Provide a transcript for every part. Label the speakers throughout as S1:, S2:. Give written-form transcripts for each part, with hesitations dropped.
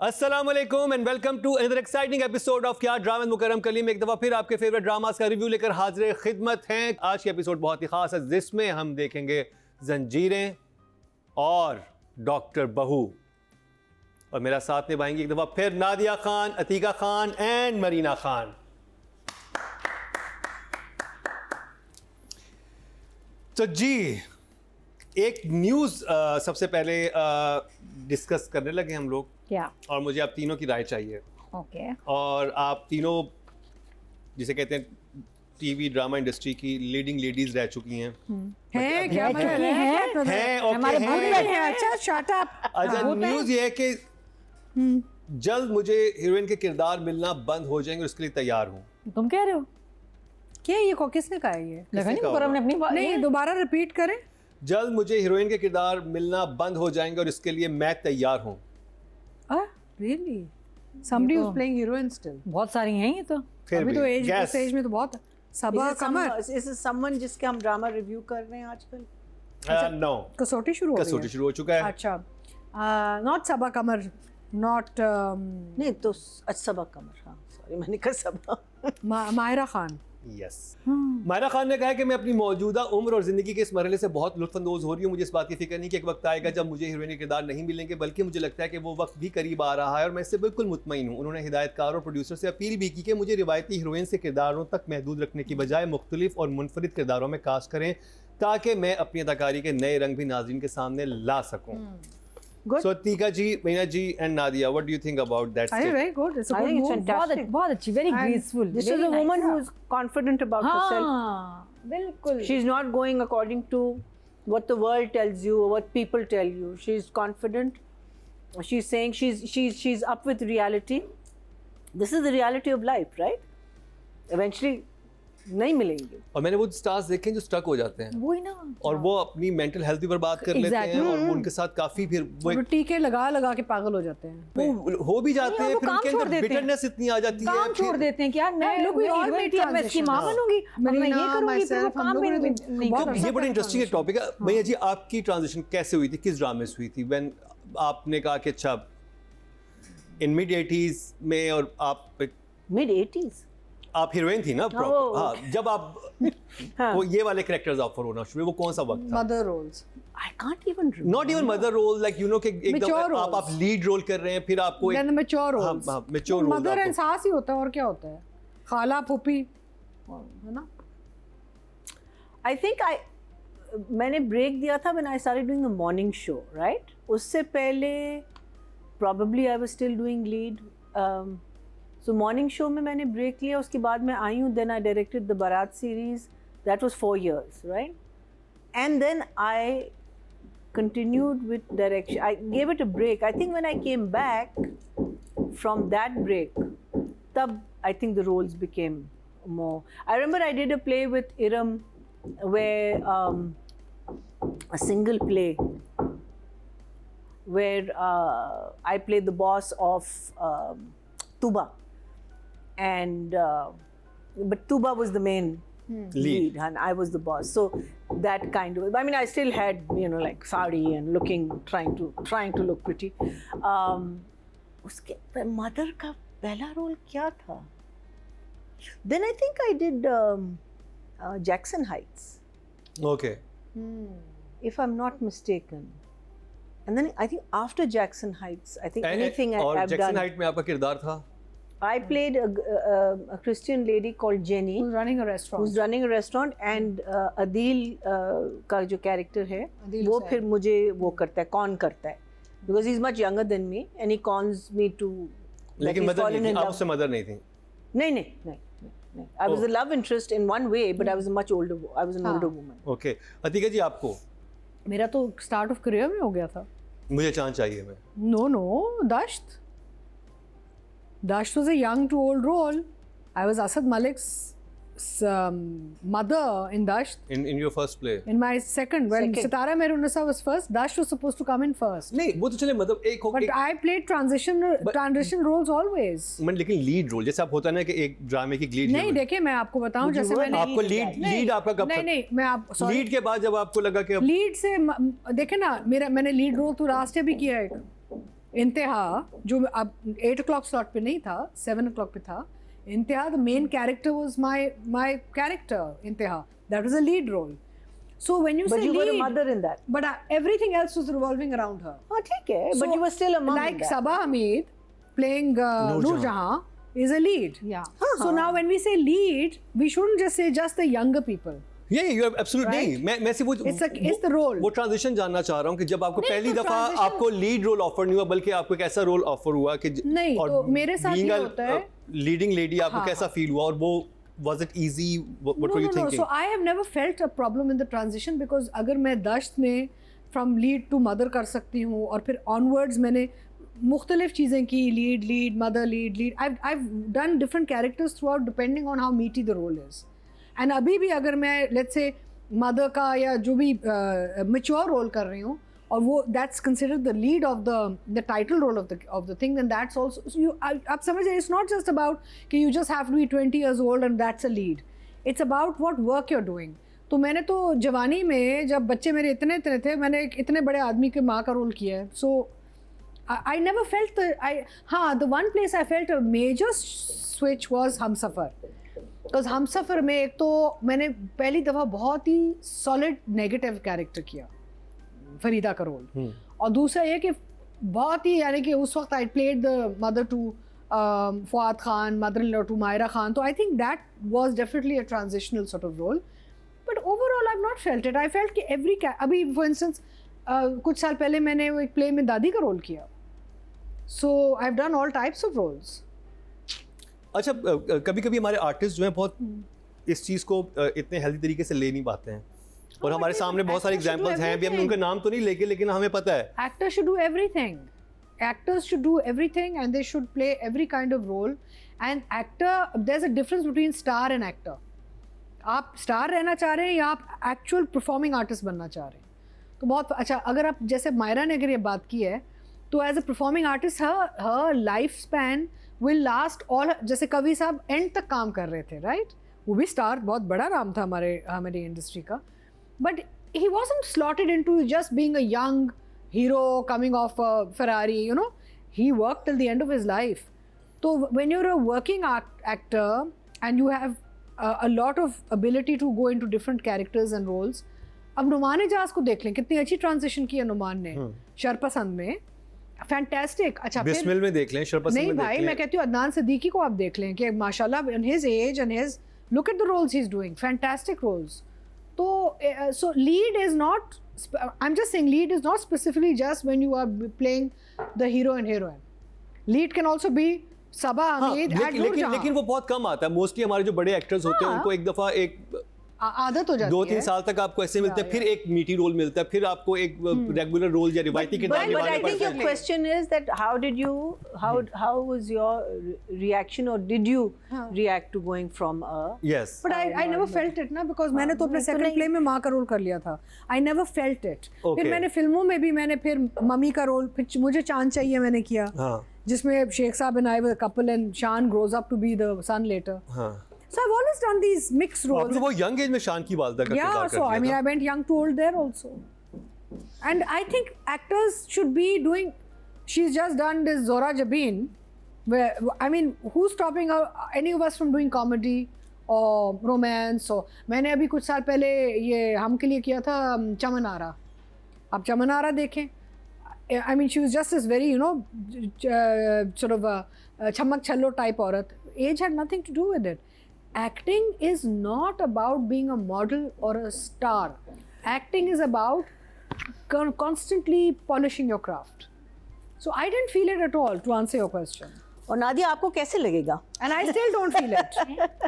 S1: अस्सलामुअलैकुम and welcome to another exciting episode of क्या drama Mukarram Kaleem. एक दफ़ा फिर आपके फेवरेट ड्रामास का रिव्यू लेकर हाजिर खिदमत हैं। आज की एपिसोड बहुत ही खास है जिसमें हम देखेंगे जंजीरें और डॉक्टर बहू, और मेरा साथ निभाएंगी एक दफ़ा फिर नादिया खान, अतीका खान एंड मरीना खान। तो जी एक न्यूज़ सबसे पहले डिस्कस करने लगे हम लोग,
S2: क्या?
S1: और मुझे आप तीनों की राय चाहिए।
S2: ओके।
S1: और आप तीनों जिसे कहते हैं टीवी ड्रामा इंडस्ट्री की लीडिंग लेडीज रह चुकी हैं।
S3: हैं क्या
S2: रह चुकी हैं?
S1: हैं ओके
S2: हमारे भूत
S1: हैं।
S2: में है। अच्छा शट अप।
S1: अच्छा न्यूज़ ये है कि जल्द मुझे हीरोइन के किरदार मिलना बंद हो जाएंगे और उसके लिए तैयार हूँ।
S2: तुम कह रहे हो?
S3: क्या ये को किसने कहा ये?
S2: लगा नहीं
S1: कहा
S2: मुकर्रम ने अपनी बात
S3: नहीं, दोबारा रिपीट करें।
S1: जल्द मुझे हीरोइन के किरदार मिलना बंद हो जाएंगे और इसके लिए मैं तैयार हूँ।
S3: रियली somebody
S2: ये
S3: who's
S2: तो-
S3: playing heroine still।
S2: बहुत सारी हैं ये तो।
S1: फिर
S3: अभी
S1: भी
S3: तो एज
S1: guess।
S3: इस एज में तो बहुत सबा कमर
S4: इस समवन जिसके हम ड्रामा रिव्यू कर रहे हैं आजकल।
S1: नो
S3: कसौटी शुरू हो गई
S1: कसौटी
S3: है।
S1: शुरू हो चुका है।
S3: अच्छा नॉट सबा कमर, नॉट
S4: नहीं तो सबा कमर, हाँ सॉरी मैंने कहा सबा।
S3: मायरा खान।
S1: यस मायरा खान ने कहा कि मैं अपनी मौजूदा उम्र और ज़िंदगी के इस मरहले से बहुत लुत्फ़अंदोज़ हो रही हूँ। मुझे इस बात की फिक्र नहीं कि एक वक्त आएगा जब मुझे हीरोइन के किरदार नहीं मिलेंगे, बल्कि मुझे लगता है कि वो वक्त भी करीब आ रहा है और मैं इससे बिल्कुल मुतमईन हूँ। उन्होंने हिदायतकार और प्रोड्यूसर से अपील भी की कि मुझे रिवायती हीरोइन से किरदारों तक महदूद रखने की बजाय मुख्तलिफ और मुनफरिद किरदारों में कास्ट करें ताकि मैं अपनी अदाकारी के नए रंग भी नाज़रीन के सामने ला सकूँ।
S4: Good.
S1: So Tika ji, Meena ji and Nadia, what do you think about that
S3: अरे
S1: statement?
S3: Very good, it's a
S4: I
S3: good
S4: think it's
S3: move.
S4: fantastic.
S2: बहुत अच्छी, very
S3: And
S2: graceful.
S4: This is a woman who is confident about herself.
S2: हाँ, बिल्कुल।
S4: She's not going according to what the world tells you or what people tell you. She's confident. She's saying she's up with reality. This is the reality of life, right? Eventually नहीं मिलेंगे।
S1: और मैंने वो stars देखे हैं जो stuck हो जाते हैं
S2: वही ना।
S1: और वो अपनी मेंटल हेल्थ भी बर्बाद कर लेते हैं और वो उनके साथ काफी फिर वो
S3: वो टीके लगा लगा के पागल हो जाते हैं।
S1: वो हो भी जाते
S2: नहीं,
S1: हैं,
S2: वो
S1: फिर
S2: काम
S1: उनके
S2: छोड़
S1: अंदर
S2: देते हैं।
S1: बिटरनेस इतनी आ जाती है
S2: काम छोड़
S1: फिर-
S2: देते हैं कि यार मैं
S3: लोग कोई और में
S2: थी, अब मैं इसकी माँ
S3: transition
S2: बनूंगी, अब मैं ये
S3: मरीना,
S2: करूंगी, फिर वो
S3: myself, हम
S2: काम
S3: लोगों
S2: मेरे
S3: ने
S2: में नहीं
S3: बहुत
S1: तो
S2: कर
S1: ये बड़ा इंटरेस्टिंग टॉपिक है। भैया जी आपकी ट्रांजिशन कैसे हुई थी, किस ड्रामे से हुई थी? व्हेन आपने कहा कि अच्छा इन मिड 80s में और आप
S4: Mid-80s.
S1: हीरोइन थी ना
S4: Oh.
S1: हाँ, जब आप
S4: हाँ.
S1: वो ये वाले कैरेक्टर्स ऑफर होना शुरू, वो कौन सा वक्त था?
S3: Mother roles.
S4: I can't even remember.
S1: Not even mother role, like you know कि एकदम
S3: Mature
S1: आप
S3: roles.
S1: लीड रोल कर रहे हैं, फिर आपको
S3: देन मैच्योर रोल्स।
S1: हाँ, mature roles
S3: मदर
S1: आपको-
S3: एहसास ही होता है और क्या होता है? खाला फूफी है ना।
S4: I think मैंने ब्रेक दिया था when I started doing the morning show, right? उससे पहले probably I was still doing lead. So morning show में मैंने ब्रेक लिया, उसके बाद मैं आई हूँ, then I directed the Barat series. That was 4 years, right? And then I continued with direction. I gave it a break. I think when I came back from that break, tab I think the roles became more. I remember I did a play with Iram where a single play where I played the boss of Tuba, and but Tuba was the main lead and I was the boss. So that kind of, I mean I still had, you know, like sari and looking, trying to look pretty. उसके mother का पहला role क्या था? Then I think I did Jackson Heights,
S1: okay
S4: if I'm not mistaken. And then I think after Jackson Heights, I think anything
S1: और
S4: I've
S1: Jackson
S4: done.
S1: Height में आपका किरदार था?
S4: I played a Christian lady called Jenny,
S3: Who's running a restaurant?
S4: who's running a restaurant, and Adil का जो character है
S3: Adil
S4: वो
S3: Hussain.
S4: फिर मुझे वो करता है, कॉन करता है, because he's much younger than me and he cons me to that
S1: लेकिन
S4: he's
S1: मदर
S4: fallen
S1: नहीं
S4: in
S1: थी, आप
S4: love.
S1: उससे मदर नहीं थी?
S4: नहीं I was a love interest in one way, but I was a much older, I was an
S3: हाँ.
S4: older woman.
S1: Okay Atika जी आपको?
S3: मेरा तो स्टार्ट ऑफ करियर में हो गया था।
S1: मुझे चांस चाहिए मैं।
S3: No, Dasht was a young to old role. I was Asad Malik's mother in Dasht.
S1: in your first play?
S3: In my second, when
S4: Second.
S3: Sitara Mehrunisa was first, Dasht was supposed to come in first.
S1: नहीं वो तो चले मतलब एक हो
S3: But I played transition roles always.
S1: मैंने लेकिन lead role जैसे आप होता है ना कि एक ड्रामे की लीड
S3: नहीं देखिए मैं आपको बताऊं जैसे
S4: were
S3: मैंने
S1: आपको लीड आपका कब
S3: नहीं नहीं मैं आप
S1: लीड के बाद जब आपको लगा कि अब
S3: लीड से देखे ना मैंने लीड रोल तो लास्ट ईयर भी किया है। इंतहा जो अब 8 o'clock slot पे नहीं था, 7 o'clock पे था. इंतहा, the main character was my character, इंतहा. That was a lead role. So when you
S4: But
S3: say
S4: you were a
S3: lead,
S4: mother in that.
S3: but everything else was revolving around her.
S4: हाँ ठीक है, but
S3: So,
S4: you were still a mom in
S3: like
S4: that.
S3: Sabah Hamid playing Noor Jahan is a lead.
S2: Yeah.
S3: So now when we say lead, we shouldn't just say just the younger people.
S1: Yeah, you're absolutely
S3: Right?
S1: नहीं. मैं सिर्फ
S3: It's the role.
S1: वो transition जानना चाह रहा हूँ कि जब आपको
S3: नहीं,
S1: पहली
S3: तो
S1: दफा
S3: transition-
S1: आपको लीड रोल ऑफर नहीं हुआ बल्कि आपको एक ऐसा रोल ऑफर हुआ कि
S3: नहीं, तो मेरे साथ
S1: being
S3: ये
S1: a,
S3: होता है।
S1: लीडिंग लेडी आपको
S3: हाँ,
S1: कैसा फील हुआ और वो was it easy? What were you
S3: No.
S1: thinking?
S3: So I have never felt a problem in the transition because अगर मैं दश्त में from lead to mother कर सकती हूँ और फिर onwards मैंने मुख्तलिफ चीज़ें की, lead, mother, lead. I've done different characters throughout depending on how meaty the role is. And अभी भी अगर मैं let's say mother का या जो भी mature role कर रही हूँ और वो that's considered the lead of the title role of the thing, then that's also so आप समझ रहे, it's not just about कि you just have to be 20 years old and that's a lead. It's about what work you're doing. तो मैंने तो जवानी में जब बच्चे मेरे इतने थे, मैंने एक इतने बड़े आदमी के माँ का रोल किया है. So I never felt the one place I felt a major switch was Humsafar. Because हमसफ़र में एक तो मैंने पहली दफ़ा बहुत ही solid negative character किया, फरीदा का रोल. और दूसरा ये कि बहुत ही यानी कि उस वक्त I played the mother to Fawad Khan, mother in law to Mayra Khan. तो I think that was definitely a transitional sort of role. But overall I have not felt it. I felt कि एवरी अभी फॉर इंस्टेंस कुछ साल पहले मैंने वो एक play में दादी का रोल किया. So I have done all types of roles.
S1: अच्छा, कभी कभी हमारे आर्टिस्ट जो हैं बहुत इस चीज़ को इतने हेल्दी तरीके से ले नहीं पाते हैं और हमारे सामने बहुत सारे एग्जांपल्स हैं. अभी हम उनका नाम तो नहीं लेके, लेकिन हमें पता है
S3: Actors should do everything. Actors should do everything and they should play every kind of role. And actor, there's a difference between star and actor. आप स्टार रहना चाह रहे हैं या आप एक्चुअल परफॉर्मिंग आर्टिस्ट बनना चाह रहे हैं. तो बहुत अच्छा, अगर आप जैसे मायरा ने अगर ये बात की है तो as a performing artist her life span will last all. जैसे कवि साहब एंड तक काम कर रहे थे, राइट? वो भी स्टार, बहुत बड़ा नाम था हमारी इंडस्ट्री का. But he wasn't slotted into just being a young hero coming off a Ferrari, you know. He worked till the end of his life. So when you're a working actor and you have a lot of ability to go into different characters and roles, अब नुमान एजाज को देख लें, कितनी अच्छी transition की है नुमान ने शरपसंद में. फैंटास्टिक. अच्छा,
S1: बिस्मिल में देख लें, शरपसंद
S3: नहीं
S1: में
S3: भाई,
S1: देख
S3: मैं
S1: लें.
S3: कहती हूँ अदनान सिद्दीकी को आप देख लें कि माशाल्लाह in his age and his look at the roles he's doing, fantastic roles. So lead is not, I'm just saying lead is not specifically just when you are playing the hero and heroine. Lead can also be Sabah
S1: हाँ,
S3: Hamid at
S1: लेकिन
S3: नूरजहां.
S1: वो बहुत कम आता है. Mostly हमारे जो बड़े actors होते हैं
S3: हाँ.
S1: उनको एक दफ़ा एक
S3: आदत हो जाती है.
S1: 2-3 साल तक आपको ऐसे मिलता है, फिर एक मीटी रोल मिलता है, फिर आपको एक रेगुलर रोल या रिवायती किरदार
S4: But
S1: निभाने
S4: I think
S1: पड़ते
S4: your
S1: हैं.
S4: question is that how was your reaction or did you react to going from a
S1: Yes.
S3: But I never felt it ना, because मैंने तो अपने सेकंड प्ले में माँ का रोल कर लिया था. I never felt it.
S1: Okay.
S3: फिर मैंने फिल्मों में भी मैंने फिर मम्मी का रोल, फिर मुझे चांद चाहिए मैंने किया,
S1: हाँ.
S3: जिसमें शेख साहब and I were a couple and Shan grows up to be the son later.
S1: हाँ.
S3: So I've always done these mixed roles.
S1: आपने वो यंग एज में शान की वालदा का
S3: Yeah,
S1: किरदार
S3: so I
S1: कर
S3: mean,
S1: दिया
S3: I went young to old there also. And I think actors should be doing. She's just done this Zora Jabin, where I mean, who's stopping any of us from doing comedy or romance? So मैंने अभी कुछ साल पहले ये हम के लिए किया था चमनारा. आप चमनारा देखें. I mean, she was just this very, you know, sort of a chammak challo type औरत. Age had nothing to do with it. Acting is not about being a model or a star. Acting is about constantly polishing your craft. So I didn't feel it at all, to answer your question.
S4: और नादिया आपको कैसे लगेगा?
S3: And I still don't feel it.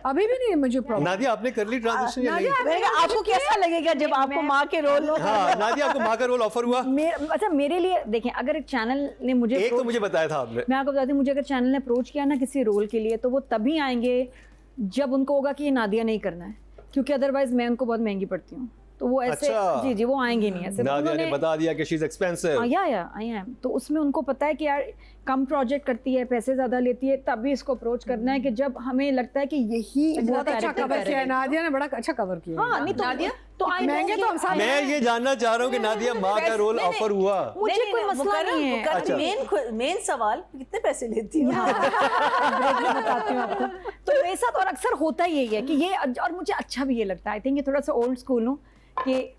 S3: अभी भी नहीं है मुझे problem.
S1: Nadia आपने कर ली ट्रांजिशन या नहीं?
S4: मैंने कहा आपको कैसा लगेगा जब आपको माँ के रोल
S1: हाँ, नादिया आपको माँ का रोल ऑफर हुआ?
S2: अच्छा, मेरे लिए देखें, अगर एक चैनल ने मुझे
S1: एक तो मुझे बताया था आपने.
S2: मैं आपको बताती हूँ, मुझे अगर चैनल ने अप्रोच किया ना किसी रोल के लिए, तो वो तभी आएंगे जब उनको होगा कि ये नादिया नहीं करना है, क्योंकि अदरवाइज मैं उनको बहुत महंगी पड़ती हूँ. तो वो ऐसे
S1: अच्छा।
S2: जी वो आएंगे नहीं ऐसे।
S1: नादिया ने बता दिया कि शी इज एक्सपेंसिव।
S2: या आई एम, तो उसमें उनको पता है कि यार कम प्रोजेक्ट करती है, पैसे ज़्यादा लेती है, तभी इसको अप्रोच करना है कि जब हमें लगता है कि यही वो
S3: बहुत अच्छा
S2: character
S3: कवर किया है
S2: करेगा।
S3: नादिया ने, बड़ा अच्छा कवर किया है।
S2: हाँ नहीं तो
S4: नादिया?
S2: तो आई
S3: महंगे तो हम सब
S1: मैं ये जानना चाह रहा हूँ कि नादिया माँ का रोल ऑफर हुआ।
S2: मुझे कोई मसला नहीं है।
S1: अच्छा।
S4: मेन सवाल कितने पैसे लेती हो?
S2: ब्रेक में बताती हूँ आपको। तो मेरे साथ और अक्सर होता ही यही है कि ये, और मुझे अच्छा भी ये लगता है, आई थिंक ये थोड़ा सा ओल्ड स्कूल हूँ कि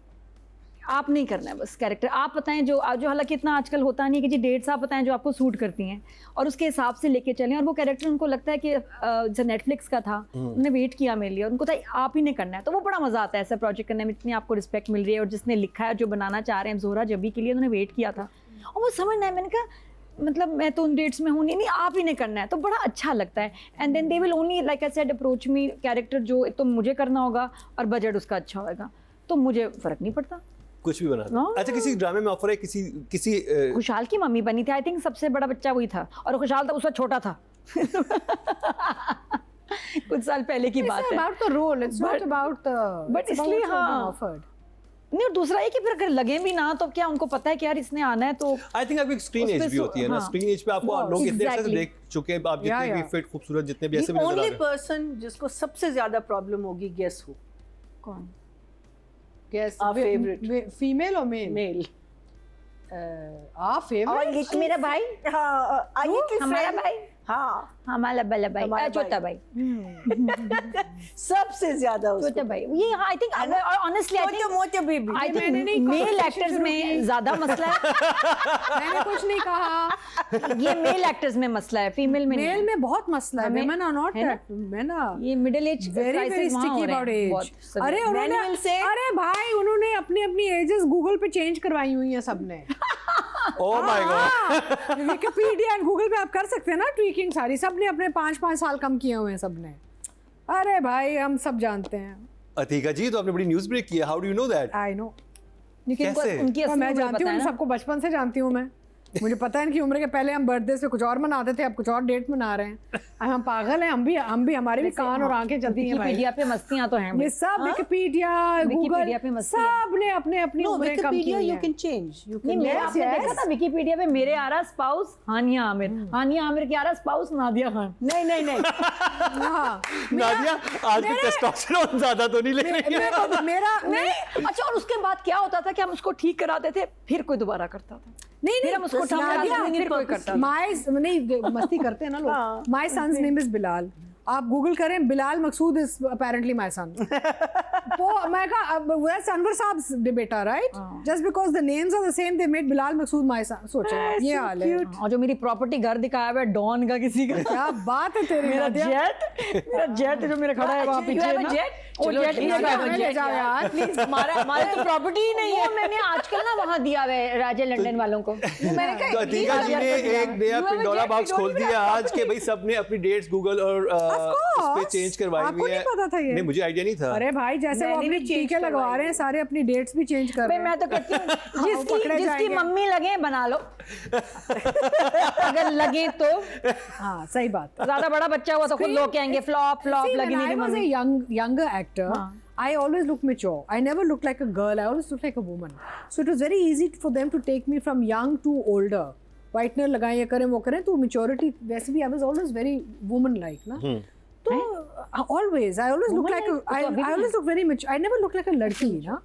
S2: आप नहीं करना है बस कैरेक्टर, आप बताएं जो हालांकि इतना आजकल होता नहीं है कि जी डेट्स आप बताएं जो आपको सूट करती हैं और उसके हिसाब से लेके चलें, और वो कैरेक्टर उनको लगता है कि जैसे नेटफ्लिक्स का था, उन्होंने वेट किया मेरे लिए, उनको था आप ही ने करना है, तो वो बड़ा मजा आता है ऐसा प्रोजेक्ट करने में, इतनी आपको रिस्पेक्ट मिल रही है, और जिसने लिखा है जो बनाना चाह रहे हैं जोहरा जबी के लिए, उन्होंने वेट किया था और वो समझना है। मैंने कहा मतलब मैं तो उन डेट्स में हूँ नहीं, आप ही ने करना है, तो बड़ा अच्छा लगता है। And then they will only like I said approach me character जो तो मुझे करना होगा और बजट उसका अच्छा होगा, तो मुझे फर्क नहीं पड़ता।
S1: कुछ भी बना दो।
S2: हाँ।
S1: अच्छा किसी ड्रामे में ऑफर है किसी
S2: खुशहाल की मम्मी बनी थी, आई थिंक सबसे बड़ा बच्चा वही था, और खुशहाल था उसका छोटा था। कुछ साल पहले की बात है।
S3: about the role, it's not about the
S2: but
S3: it's about
S2: इसलिए
S3: what's being
S2: हाँ।
S3: offered.
S2: नहीं, और दूसरा ये कि फिर अगर लगे भी ना तो क्या उनको पता है कि यार इसने आना है, तो
S1: आई थिंक आपकी स्क्रीन
S2: उस पे
S1: एज भी होती है ना,
S2: हाँ।
S1: स्क्रीन एज पे आपको लोग इतने अर्से से
S2: Exactly.
S1: देख चुके हैं, आप जितने भी
S3: yeah.
S1: फिट खूबसूरत जितने भी ऐसे भी
S4: The
S1: नजर आ
S4: only
S1: रहे हैं।
S4: person जिसको सबसे ज्यादा प्रॉब्लम होगी, गेस हु?
S2: कौन?
S3: Yes,
S4: Our favorite.
S3: female or male?
S4: Male.
S3: Our favorite.
S2: ये मेरा भाई,
S4: हाँ,
S2: हमारा भाई,
S4: हाँ,
S2: हमारा बड़ा भाई,
S4: हमारा
S2: छोटा भाई,
S4: सबसे ज्यादा उसको।
S2: छोटा भाई, ये I think honestly I think
S4: मोटे बेबी।
S2: आई
S3: मैंने नहीं
S2: थिंक मेल
S3: conversation
S2: एक्टर्स
S3: शुरू
S2: में
S3: की।
S2: ज्यादा मसला है।
S3: मैंने कुछ नहीं कहा।
S2: ये मेल एक्टर्स में मसला है, फीमेल में नहीं
S3: मेल
S2: है।
S3: में बहुत मसला है,
S2: हमें-
S3: women are not
S2: है ना?
S3: that, men are
S2: ये middle age
S3: very very sticky about age. अरे
S4: Men
S3: उन्होंने
S4: will say-
S3: अरे भाई उन्होंने अपनी अपनी एजेस गूगल पे चेंज करवाई हुई हैं सबने।
S1: Oh my God.
S3: Wikipedia and Google पे आप कर सकते हैं ना ट्वीकिंग सारी, सबने अपने 5-5 साल कम किए हुए हैं सबने। अरे भाई हम सब जानते हैं।
S1: अतीका जी तो आपने बड़ी न्यूज़ ब्रेक की है, how do you know that?
S3: I know,
S1: कैसे?
S2: उनकी असली
S3: मैं
S2: उम्र
S3: जानती हूँ
S2: पता है
S3: उन
S2: ना?
S3: सबको, बचपन से जानती हूँ मैं। मुझे पता है इनकी उम्र के पहले हम बर्थडे पे कुछ और मनाते थे, अब कुछ और डेट मना रहे हैं। अब हम पागल हैं, हम भी हमारे भी कान और आंखें चलती हैं भाई।
S2: विकिपीडिया पे मस्तियां तो हैं
S3: ये सब विकिपीडिया
S2: विकिपीडिया पे
S3: गूगल
S2: मस्ती है।
S3: सब ने अपने अपनी
S4: No,
S3: उम्रें कम की
S4: Wikipedia
S3: हुई
S4: you
S3: हैं।
S4: can change. You
S2: नहीं,
S4: can.
S2: मेरा
S3: Yes,
S2: आपने
S3: yes.
S2: देखा था विकिपीडिया पे मेरे आ रहा स्पाउस हानिया आमिर, हानिया आमिर की आ रहा स्पाउस नादिया खान।
S4: नहीं नहीं नहीं।
S3: हाँ,
S1: नादिया आज भी टेस्टोस्टेरोन ज्यादा तो नहीं ले रही है।
S3: मेरा
S2: नहीं, अच्छा, और उसके बाद क्या होता था कि हम उसको ठीक कराते थे, फिर कोई दोबारा करता था,
S3: नहीं
S2: फिर हम उसको ठीक कराते थे, फिर कोई करता था।
S3: माय नहीं मस्ती करते हैं ना लोग। My son's name is Bilal, आप गूगल करें Bilal Maqsood is apparently my son. तो मैं कहा अब वो अनवर साहब बेटा right, just because the names are the same they made Bilal Maqsood my son. सोचो ये हाल है।
S2: और जो मेरी प्रॉपर्टी घर दिखाया हुआ है डॉन का किसी का,
S3: क्या बात है तेरी
S2: मेरा
S3: नादिया।
S2: जेट जो मेरा खड़ा है वहाँ पीछे ना, वो
S4: चलो,
S2: जेट
S4: ठीक
S2: मेरा
S4: है,
S2: है,
S3: हमें ले जाओ यार प्लीज।
S2: हमारे तो प्रॉपर्टी ही नहीं है। मैंने आजकल ना वहाँ दिया हुआ है राजे लंदन वालों को। मैंने
S1: तो अतीका जी ने एक नया पिंडोरा बॉक्स खोल दिया आज के भाई सबने अपनी डेट्स गूगल और इस पे चेंज करवाई
S3: आपको
S1: हुई
S3: नहीं
S1: है।
S3: पता था ये?
S1: नहीं मुझे आइडिया नहीं था।
S3: अरे भाई जैसे वो
S4: मैंने
S3: अपने
S4: भी change
S3: टीके लगवा
S4: करवाई
S3: रहे हैं सारे, अपनी डेट्स भी चेंज कर रहे हैं।
S2: मैं तो कहती हूँ जिसकी
S3: पकड़े
S2: जिसकी
S3: जाएंगे।
S2: मम्मी लगे बना लो, अगर लगे तो।
S3: हाँ सही बात।
S2: ज्यादा बड़ा बच्चा हुआ तो खुद लोग कहेंगे फ्लॉप फ्लॉप
S3: See,
S2: लगी
S3: when
S2: नहीं
S3: I was a mummy. younger actor, I always looked mature. I never looked like a girl. I always looked like a woman. So it was very easy for them to take me from young to older. Whitener लगाएं ये करें वो करें, तो maturity वैसे भी I was always very woman like ना। तो always I always look like I always look very mature. I never look like a लड़की ना।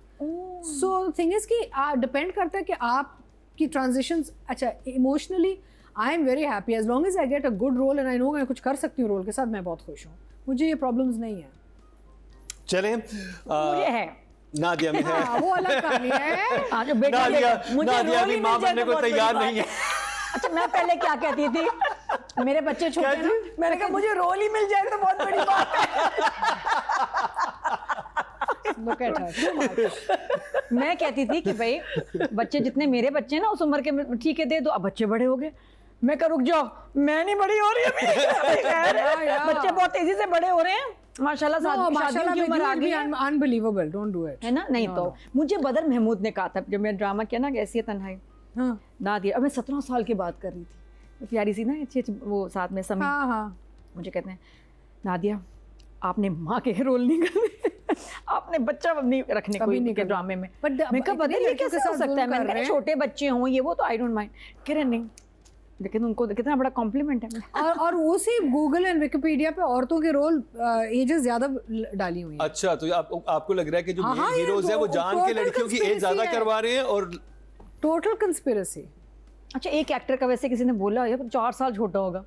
S3: So the thing is कि depend करता है कि आपकी transitions। अच्छा emotionally I am very happy as long as I get a good role and I know मैं कुछ कर सकती हूँ रोल के साथ, मैं बहुत खुश हूँ। मुझे ये प्रॉब्लम्स नहीं है।
S1: चलें
S2: मुझे है।
S1: नादिया में है।
S3: हाँ, वो अलग कहानी है।
S2: हाँ, जो बेटा
S1: नादिया
S2: मुझे
S1: नादिया
S2: रोल
S1: भी
S2: ही
S1: माँ
S2: मिल जाए
S1: बनने
S2: तो
S1: को
S2: बहुत बड़ी
S1: तैयार
S2: बात
S1: नहीं है।
S2: अच्छा, मैं पहले क्या कहती थी, मेरे बच्चे छोटे हैं ना, मैंने कहा मुझे रोल ही मिल जाए तो बहुत बड़ी बात है।
S3: Look at her, too much.
S2: मैं कहती थी कि भाई बच्चे जितने मेरे बच्चे हैं ना उस उम्र के, ठीक है दे दो। अब बच्चे बड़े हो गए, मैं कहा रुक जाओ, मैं नहीं बड़ी हो रही अभी। बच्चे बहुत तेजी से बड़े हो रहे हैं माशाल्लाह।
S3: No,
S2: शादियों की उम्र आ गई है,
S3: unbelievable. Don't do it.
S2: है ना। नहीं तो मुझे बदर महमूद ने कहा था जब मैं ड्रामा किया ना, कैसी है तन्हाई,
S3: हाँ
S2: नादिया, अब मैं 17 साल की बात कर रही थी, प्यारी सी ना अच्छी वो साथ में समी,
S3: हाँ हाँ।
S2: मुझे कहते हैं नादिया आपने माँ के रोल नहीं करने, आपने बच्चा नहीं रखने
S3: कभी
S2: कोई
S3: नहीं
S2: के
S3: करना।
S2: ड्रामे में
S3: But
S2: मैं कहा
S3: इतनी
S2: पता नहीं
S3: लड़कियों के
S2: कैसे हो
S3: साथ
S2: सकता है,
S3: जुल्म
S2: मैंने
S3: कर
S2: कहा
S3: रहे हैं।
S2: छोटे बच्चे हों ये वो तो आई डोंट माइंड, कह रहे नहीं, लेकिन उनको कितना बड़ा कॉम्प्लीमेंट है।
S3: और उसी गूगल एंड विकिपीडिया पे औरतों के रोल एजेस ज्यादा डाली हुई है।
S1: अच्छा, तो आपको लग रहा है कि जो
S3: हाँ, ये
S1: हीरोज है वो जान के
S3: total
S1: लड़कियों की एज
S3: conspiracy
S1: ज्यादा
S3: है।
S1: करवा रहे हैं और
S3: टोटल कंस्पिरेसी।
S2: अच्छा, एक एक्टर का वैसे किसी ने बोला ये 4 साल छोटा होगा,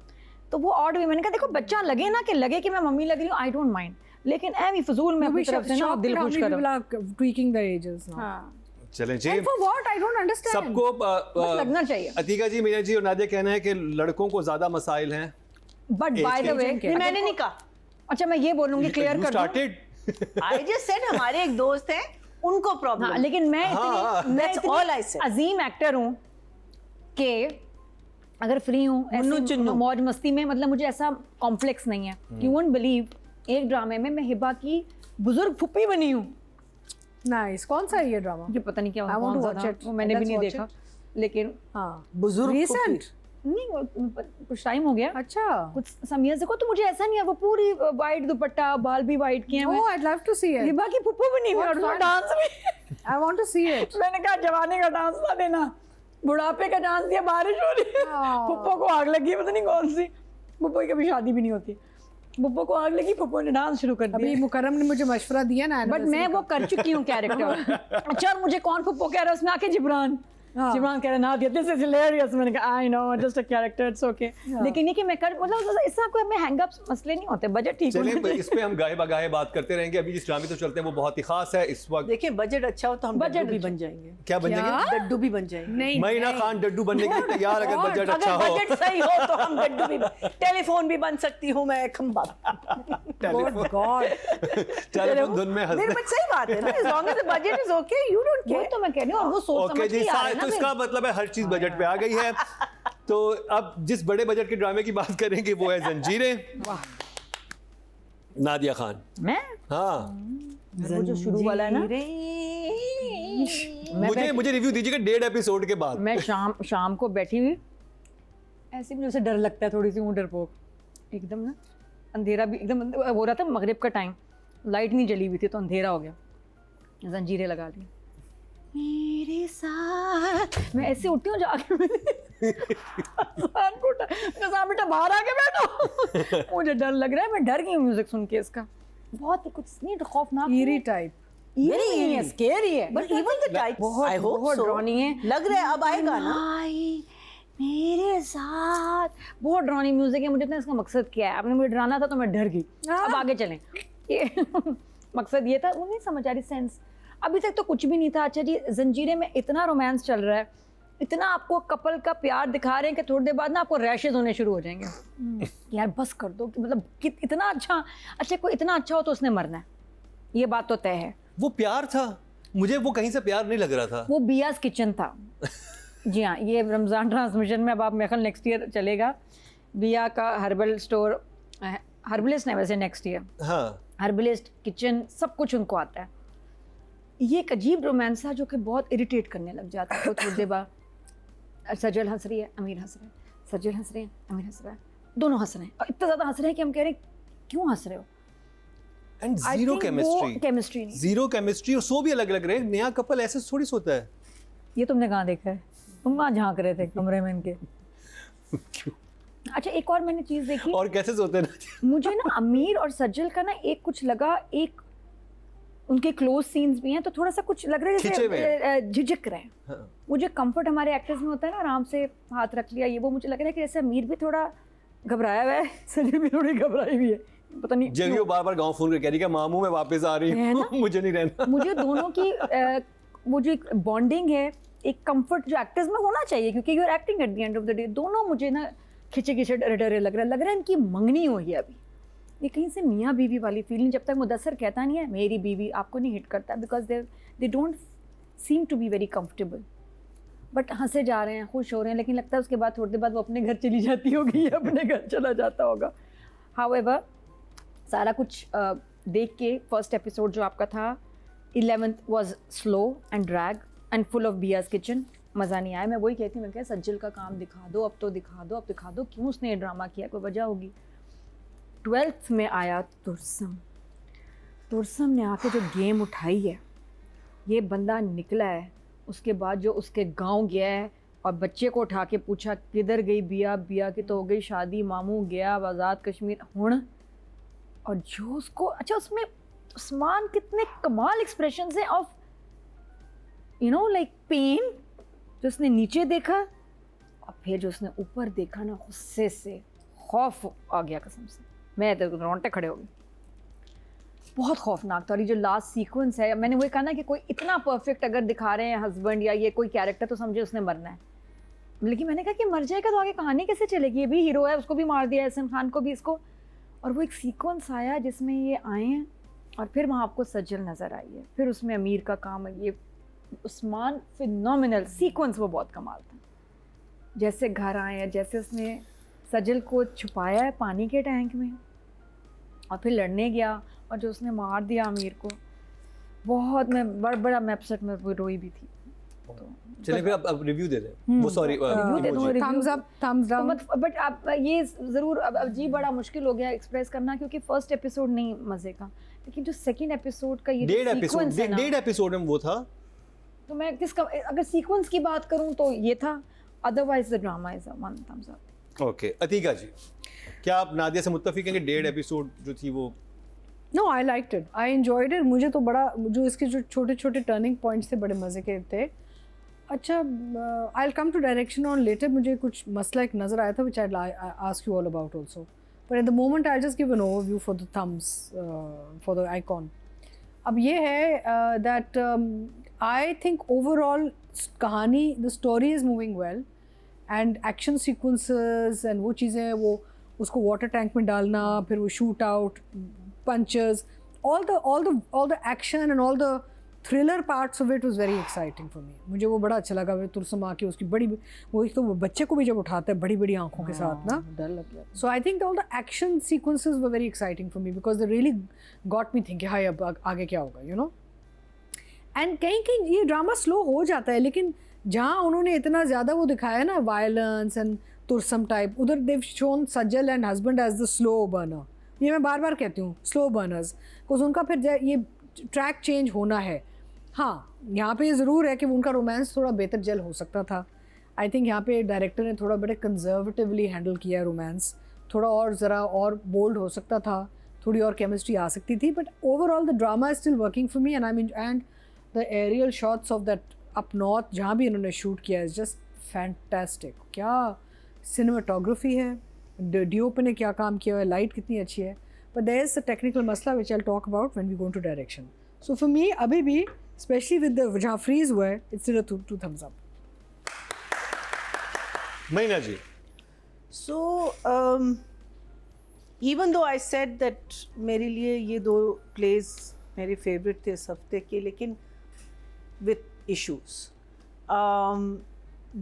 S2: तो वो ऑड भी, मैंने कहा देखो बच्चा लगे ना कि लगे कि मैं मम्मी लग रही हूँ, आई डोंट माइंड, लेकिन एमी फजूल में अपनी तरफ से ना दिल खुश करो।
S3: Tweaking the edges now.
S2: हाँ,
S1: चलें जी,
S3: and for what I don't understand.
S1: सबको
S2: बस लगना चाहिए।
S1: अतीका जी, मीना जी और नादिया कहना है कि लड़कों को ज्यादा मसाइल हैं।
S2: बट बाय द वे,
S4: नहीं, मैंने नहीं कहा।
S2: अच्छा मैं ये बोलूंगी, क्लियर कर दूं।
S1: स्टार्टेड
S4: आई जस्ट सेड हमारे एक दोस्त हैं उनको
S2: हाँ,
S4: प्रॉब्लम।
S2: लेकिन मैं
S1: हाँ,
S2: इतनी, मैं
S4: that's
S2: इतनी
S4: all I said.
S2: अजीम एक्टर हूँ कि अगर फ्री हूँ
S4: मुन्नू
S2: ऐसे
S4: चुन्नू।
S2: मौज मस्ती में, मतलब मुझे ऐसा कॉम्प्लेक्स नहीं है। यू वोंट बिलीव, एक ड्रामे में मैं हिबा की बुजुर्ग फुप्पी बनी हूँ।
S3: नाइस। कौन सा है ये ड्रामा?
S2: मुझे पता नहीं क्या
S3: I want
S2: कौन
S3: to
S2: सा
S3: watch
S2: था,
S3: it.
S2: वो मैंने भी
S3: Let's
S2: नहीं
S3: watch
S2: देखा, लेकिन
S3: हाँ,
S4: बुजुर्ग
S3: रिसेंट।
S2: नहीं कुछ टाइम हो गया,
S3: अच्छा।
S2: कुछ सम ईयर्स को, तो मुझे ऐसा नहीं है, वो पूरी वाइट दुपट्टा, बाल भी वाइट किए हैं,
S3: oh, I love to see it.
S2: Hiba की फुप्पू बनी हुई
S3: What
S2: और
S3: fun.
S2: डांस भी।
S3: I want to see it.
S2: मैंने कहा जवानी का डांस ना देना, बुढ़ापे का डांस दिया, बारिश हो रही है,
S3: हाँ।
S2: पुप्पो को आग लगी, पता नहीं कौन सी, पुप्पो की कभी शादी भी नहीं होती, पुप्पो को आग लगी, पुप्पो ने डांस शुरू कर
S3: अभी
S2: दिया।
S3: मुकर्रम ने मुझे मशवरा दिया ना,
S2: बट मैं वो कर चुकी हूँ कैरेक्टर। अच्छा, और मुझे कौन पुप्पो कह रहा है उसमें आके, जिब्रान।
S3: हाँ।
S2: जिब्रान कह रहा है ना दिस इज हिलेरियस, मैंने कहा I know just a character, it's okay. लेकिन ये कि मैं कर, मतलब इससे कोई हमें हैंगअप्स मसले नहीं होते, बजट ठीक होना
S1: चलिए,
S2: चाहिए।
S1: इस पे हम गाहे बगाहे बात करते रहेंगे। अभी जिस ड्रामे तो चलते हैं वो बहुत ही खास है इस वक्त।
S4: देखिए बजट अच्छा हो तो हम
S2: बजट
S4: डड्डू भी
S2: अच्छा।
S4: बन जाएंगे।
S1: क्या बन जाएंगे?
S4: डड्डू भी बन जाएंगे।
S3: नहीं,
S1: महीना खान डड्डू बनने के लिए तैयार, अगर बजट अच्छा
S4: अगर
S1: हो।
S4: बजट सही हो तो हम डड्डू भी, टेलीफोन भी बन सकती हूँ मैं, खंबा।
S1: Telephone-
S3: God.
S1: टेलीफोन धुन में
S4: नहीं,
S1: हंसते।
S4: बट सही बात है ना, as long as the budget is okay, you don't
S2: वो
S4: care.
S2: तो मैं कह रही हूँ, और वो सोच
S1: ओके
S2: समझ
S1: जी,
S2: के आ रहे हैं
S1: तो
S2: ना
S1: इसका
S2: फिर।
S1: मतलब है हर चीज बजट पे आ गई है। तो अब जिस बड़े बजट के ड्रामे की बात करेंगे वो है जंजीरें। नादिया खान।
S2: मैं
S1: हाँ,
S2: वो जो शुरू वाला है ना,
S1: मुझे रिव्यू दीजिएगा 1.5 एपिसोड के बाद।
S2: मैं शाम को बैठी हुई, ऐसे मुझे उसे डर लगता है, थोड़ी सी हूँ डरपोक, एकदम ना अंधेरा भी एकदम हो रहा था, मगरिब का टाइम, लाइट नहीं जली हुई थी तो अंधेरा हो गया, जंजीरें लगा ली मेरे साथ, मैं ऐसे उठती हूँ जाके, बेटा बाहर आके बैठो। मुझे डर लग रहा है, मैं डर गई हूँ म्यूजिक सुन के इसका, बहुत ही कुछ नहीं खौफनाक,
S3: ईरी टाइप।
S2: Eerie नहीं है, स्केरी है,
S4: But even the title,
S2: बहुत
S4: I hope
S2: बहुत
S4: so.
S2: ड्रॉनी है।
S4: लग रहा है अब आएगा ना।
S2: आई मेरे साथ, बहुत ड्रॉनी म्यूजिक है। मुझे इतना इसका मकसद क्या है, आपने मुझे डराना था तो मैं डर गई। अब आगे चलें, ये मकसद ये था, वो नहीं समझ आ रही सेंस, अभी तक तो कुछ भी नहीं था। अच्छा जी, जंजीरें में इतना रोमांस चल रहा है, इतना आपको कपल का प्यार दिखा रहे हैं कि थोड़ी देर बाद ना आपको रैशेज होने शुरू हो जाएंगे। यार बस कर दो, कि मतलब इतना अच्छा कोई इतना अच्छा हो तो उसने मरना है, ये बात तो तय है।
S1: वो प्यार था, मुझे वो कहीं से प्यार नहीं लग रहा था।
S2: वो बियाज किचन था। जी हाँ, ये रमज़ान ट्रांसमिशन में अब आप मेरे ख्याल नेक्स्ट ईयर चलेगा, बिया का हर्बल स्टोर, हर्बलिस्ट है वैसे नेक्स्ट ईयर,
S1: हाँ,
S2: हर्बलिस्ट किचन सब कुछ उनको आता है। ये एक अजीब रोमांस है जो कि बहुत इरिटेट करने लग जाता है थोड़ी देर बाद। सजल हंस रही है, अमीर हंस रहा है, सजल हंस रही है, अमीर हंस रहा है, दोनों हंस रहे हैं, और इतना ज़्यादा हंस रहे हैं कि हम कह रहे हैं क्यों हंस रहे हो।
S1: एंड
S2: I
S1: जीरो
S2: think वो
S1: केमिस्ट्री,
S2: केमिस्ट्री नहीं।
S1: जीरो केमिस्ट्री, और सो भी अलग अलग रहे। नया कपल ऐसे थोड़ी सोता है।
S2: ये तुमने कहाँ देखा है, तुम वहाँ झांक रहे थे कमरे में इनके। अच्छा, एक और मैंने चीज़ देखी,
S1: और कैसे सोते हैं ना।
S2: मुझे ना अमीर और सज्जल का ना एक कुछ लगा, एक उनके क्लोज सीन्स भी हैं तो थोड़ा सा कुछ लग रहा है
S1: खिंचे हुए
S2: जैसे झिझक रहे हैं।
S1: हाँ।
S2: मुझे कंफर्ट हमारे एक्टर्स में होता है ना, आराम से हाथ रख लिया, ये वो, मुझे लग रहा है कि जैसे अमीर भी थोड़ा घबराया हुआ है, सज्जल भी थोड़ी घबराई हुई है, पता नहीं
S1: जब वो बार बार गांव फोन कर कह रही है मामू मैं वापस आ रही
S2: है
S1: हूँ,
S2: ना?
S1: मुझे नहीं रहना।
S2: मुझे दोनों की वो जो एक बॉन्डिंग है, एक कंफर्ट जो एक्टर्स में होना चाहिए, क्योंकि you are acting at the end of the day, दोनों मुझे ना खिंचे खिंचे डरे डरे लग रहा है इनकी मंगनी हुई है अभी। ये कहीं से मियाँ बीवी वाली फीलिंग, जब तक मुदस्सर कहता नहीं है मेरी बीवी, आपको नहीं हिट करता, because they don't seem to be very comfortable, but हंसे जा रहे हैं, खुश हो रहे हैं, लेकिन लगता है उसके बाद थोड़ी देर बाद वो अपने घर चली जाती होगी या अपने घर चला जाता होगा। हाउएवर सारा कुछ देख के फर्स्ट एपिसोड जो आपका था 11th was slow and drag and full of बियाज किचन, मज़ा नहीं आया। मैं वही कहती हूँ, मैं क्या सज्जल का काम दिखा दो, अब तो दिखा दो, अब दिखा दो, क्यों उसने ये ड्रामा किया, कोई वजह होगी। 12th में आया तुरसम, तुरसम ने आके जो गेम उठाई है, ये बंदा निकला है, उसके बाद जो उसके गांव गया है और बच्चे को उठा के पूछा किधर गई बिया, बिया की तो हो गई शादी, मामू गया आज़ाद कश्मीर हुण, और जो उसको अच्छा उसमें उस्मान कितने कमाल एक्सप्रेशंस हैं of you know like pain, जो उसने नीचे देखा और फिर जो उसने ऊपर देखा ना, गुस्से से खौफ आ गया कसम से, मैं तो रोंगटे खड़े हो गए, बहुत खौफनाक था। और ये जो लास्ट सीक्वेंस है, मैंने वही कहा ना कि कोई इतना परफेक्ट अगर दिखा रहे हैं हस्बैंड या ये कोई कैरेक्टर तो समझे उसने मरना है, लेकिन मैंने कहा कि मर जाएगा तो आगे कहानी कैसे चलेगी, ये भी हीरो है, उसको भी मार दिया एहसन खान को भी, इसको। और वो एक सीक्वेंस आया जिसमें ये आए हैं और फिर वहाँ आपको सजल नज़र आई है, फिर उसमें अमीर का काम है, ये उस्मान फिनोमिनल सीक्वेंस, वो बहुत कमाल था। जैसे घर आए हैं, जैसे उसने सजल को छुपाया है पानी के टैंक में और फिर लड़ने गया और जो उसने मार दिया अमीर को, बहुत मैं बड़ा मैं अपसेट में रोई भी थी। तो
S1: चलिए फिर अब रिव्यू दे दें, वो sorry
S3: thumbs up thumbs down.
S2: But आप ये ज़रूर अब जी बड़ा मुश्किल हो गया एक्सप्रेस करना, क्योंकि फर्स्ट एपिसोड नहीं मज़े का, लेकिन जो सेकंड एपिसोड का ये
S1: डेढ़ एपिसोड में वो था,
S2: तो मैं किसका अगर सीक्वेंस की बात करूं तो ये था, otherwise the drama is one thumbs up.
S1: Okay Atiqa ji, क्या आप नादिया से मुत्तफिक हैं कि डेढ़ एपिसोड जो थी वो?
S3: No, I liked it, I enjoyed it. मुझे तो बड़ा जो इसके जो छोटे छोटे टर्निंग पॉइंट्स थे बड़े मज़े के थे। अच्छा, I will come to direction on later. मुझे कुछ मसला एक नज़र आया था which I ask you all about also, but at the moment I just give an overview for the thumbs for the icon. अब ये है दैट आई थिंक ओवरऑल कहानी, the story is moving well and action sequences and वो चीज़ें, वो उसको water tank में डालना, फिर वो shoot out, punches, all the action and all the thriller parts of it was very exciting for me. मुझे वो बड़ा अच्छा लगा। तुरसम आके उसकी बड़ी, वो एक तो वो बच्चे को भी जब उठाता है बड़ी बड़ी आंखों के साथ ना,
S2: डर लग गया।
S3: so I think all the action sequences were very exciting for me because they really got me thinking, हाय अब आगे क्या होगा, you know. एंड कहीं कहीं ये ड्रामा स्लो हो जाता है, लेकिन जहाँ उन्होंने इतना ज़्यादा वो दिखाया ना वायलेंस एंड तुरसम टाइप, उधर देव शोन Sajal and husband as the slow burner. ये मैं बार बार कहती हूँ, स्लो बर्नर्स, बिकॉज उनका फिर ये ट्रैक चेंज होना है। हाँ, यहाँ पे ज़रूर है कि उनका रोमांस थोड़ा बेहतर जल हो सकता था। आई थिंक यहाँ पे डायरेक्टर ने थोड़ा बड़े कंजर्वेटिवली हैंडल किया रोमांस, थोड़ा और ज़रा और बोल्ड हो सकता था, थोड़ी और केमिस्ट्री आ सकती थी, but overall the drama is still working for me and I mean and the aerial shots of that up north जहाँ भी इन्होंने शूट किया इज़ जस्ट फैंटास्टिक। क्या सिनेमाटोग्राफी है, डीओपी ने क्या काम किया है, लाइट कितनी अच्छी है, but there is a technical मसला which I will talk about when we go to direction. So for me अभी भी स्पेशली विद द जहाँ फ्रीज हुआ है, it's still two thumbs up.
S1: Meena ji,
S4: So even though I said that मेरे लिए ये दो plays मेरे favorite थे इस हफ्ते के, लेकिन with issues.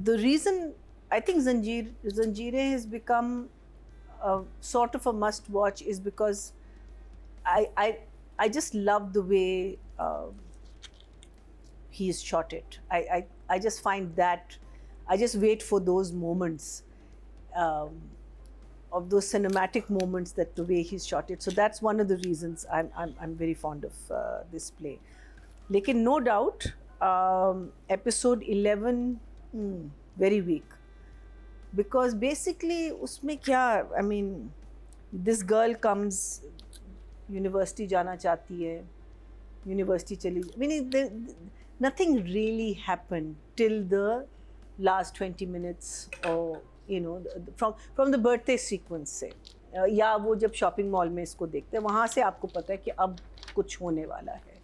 S4: The reason I think Zanjeerein has become a sort of a must watch is because I just love the way he's shot it. I just find that I just wait for those moments of those cinematic moments, that the way he's shot it. So that's one of the reasons I'm very fond of this play. Lekin no doubt episode 11 very weak, because basically usme kya, I mean this girl comes, university jana chahti hai, university chali, I mean nothing really happened till the last 20 minutes or you know from the birthday sequence से, या वो जब shopping mall में इसको देखते हैं वहाँ से आपको पता है कि अब कुछ होने वाला है।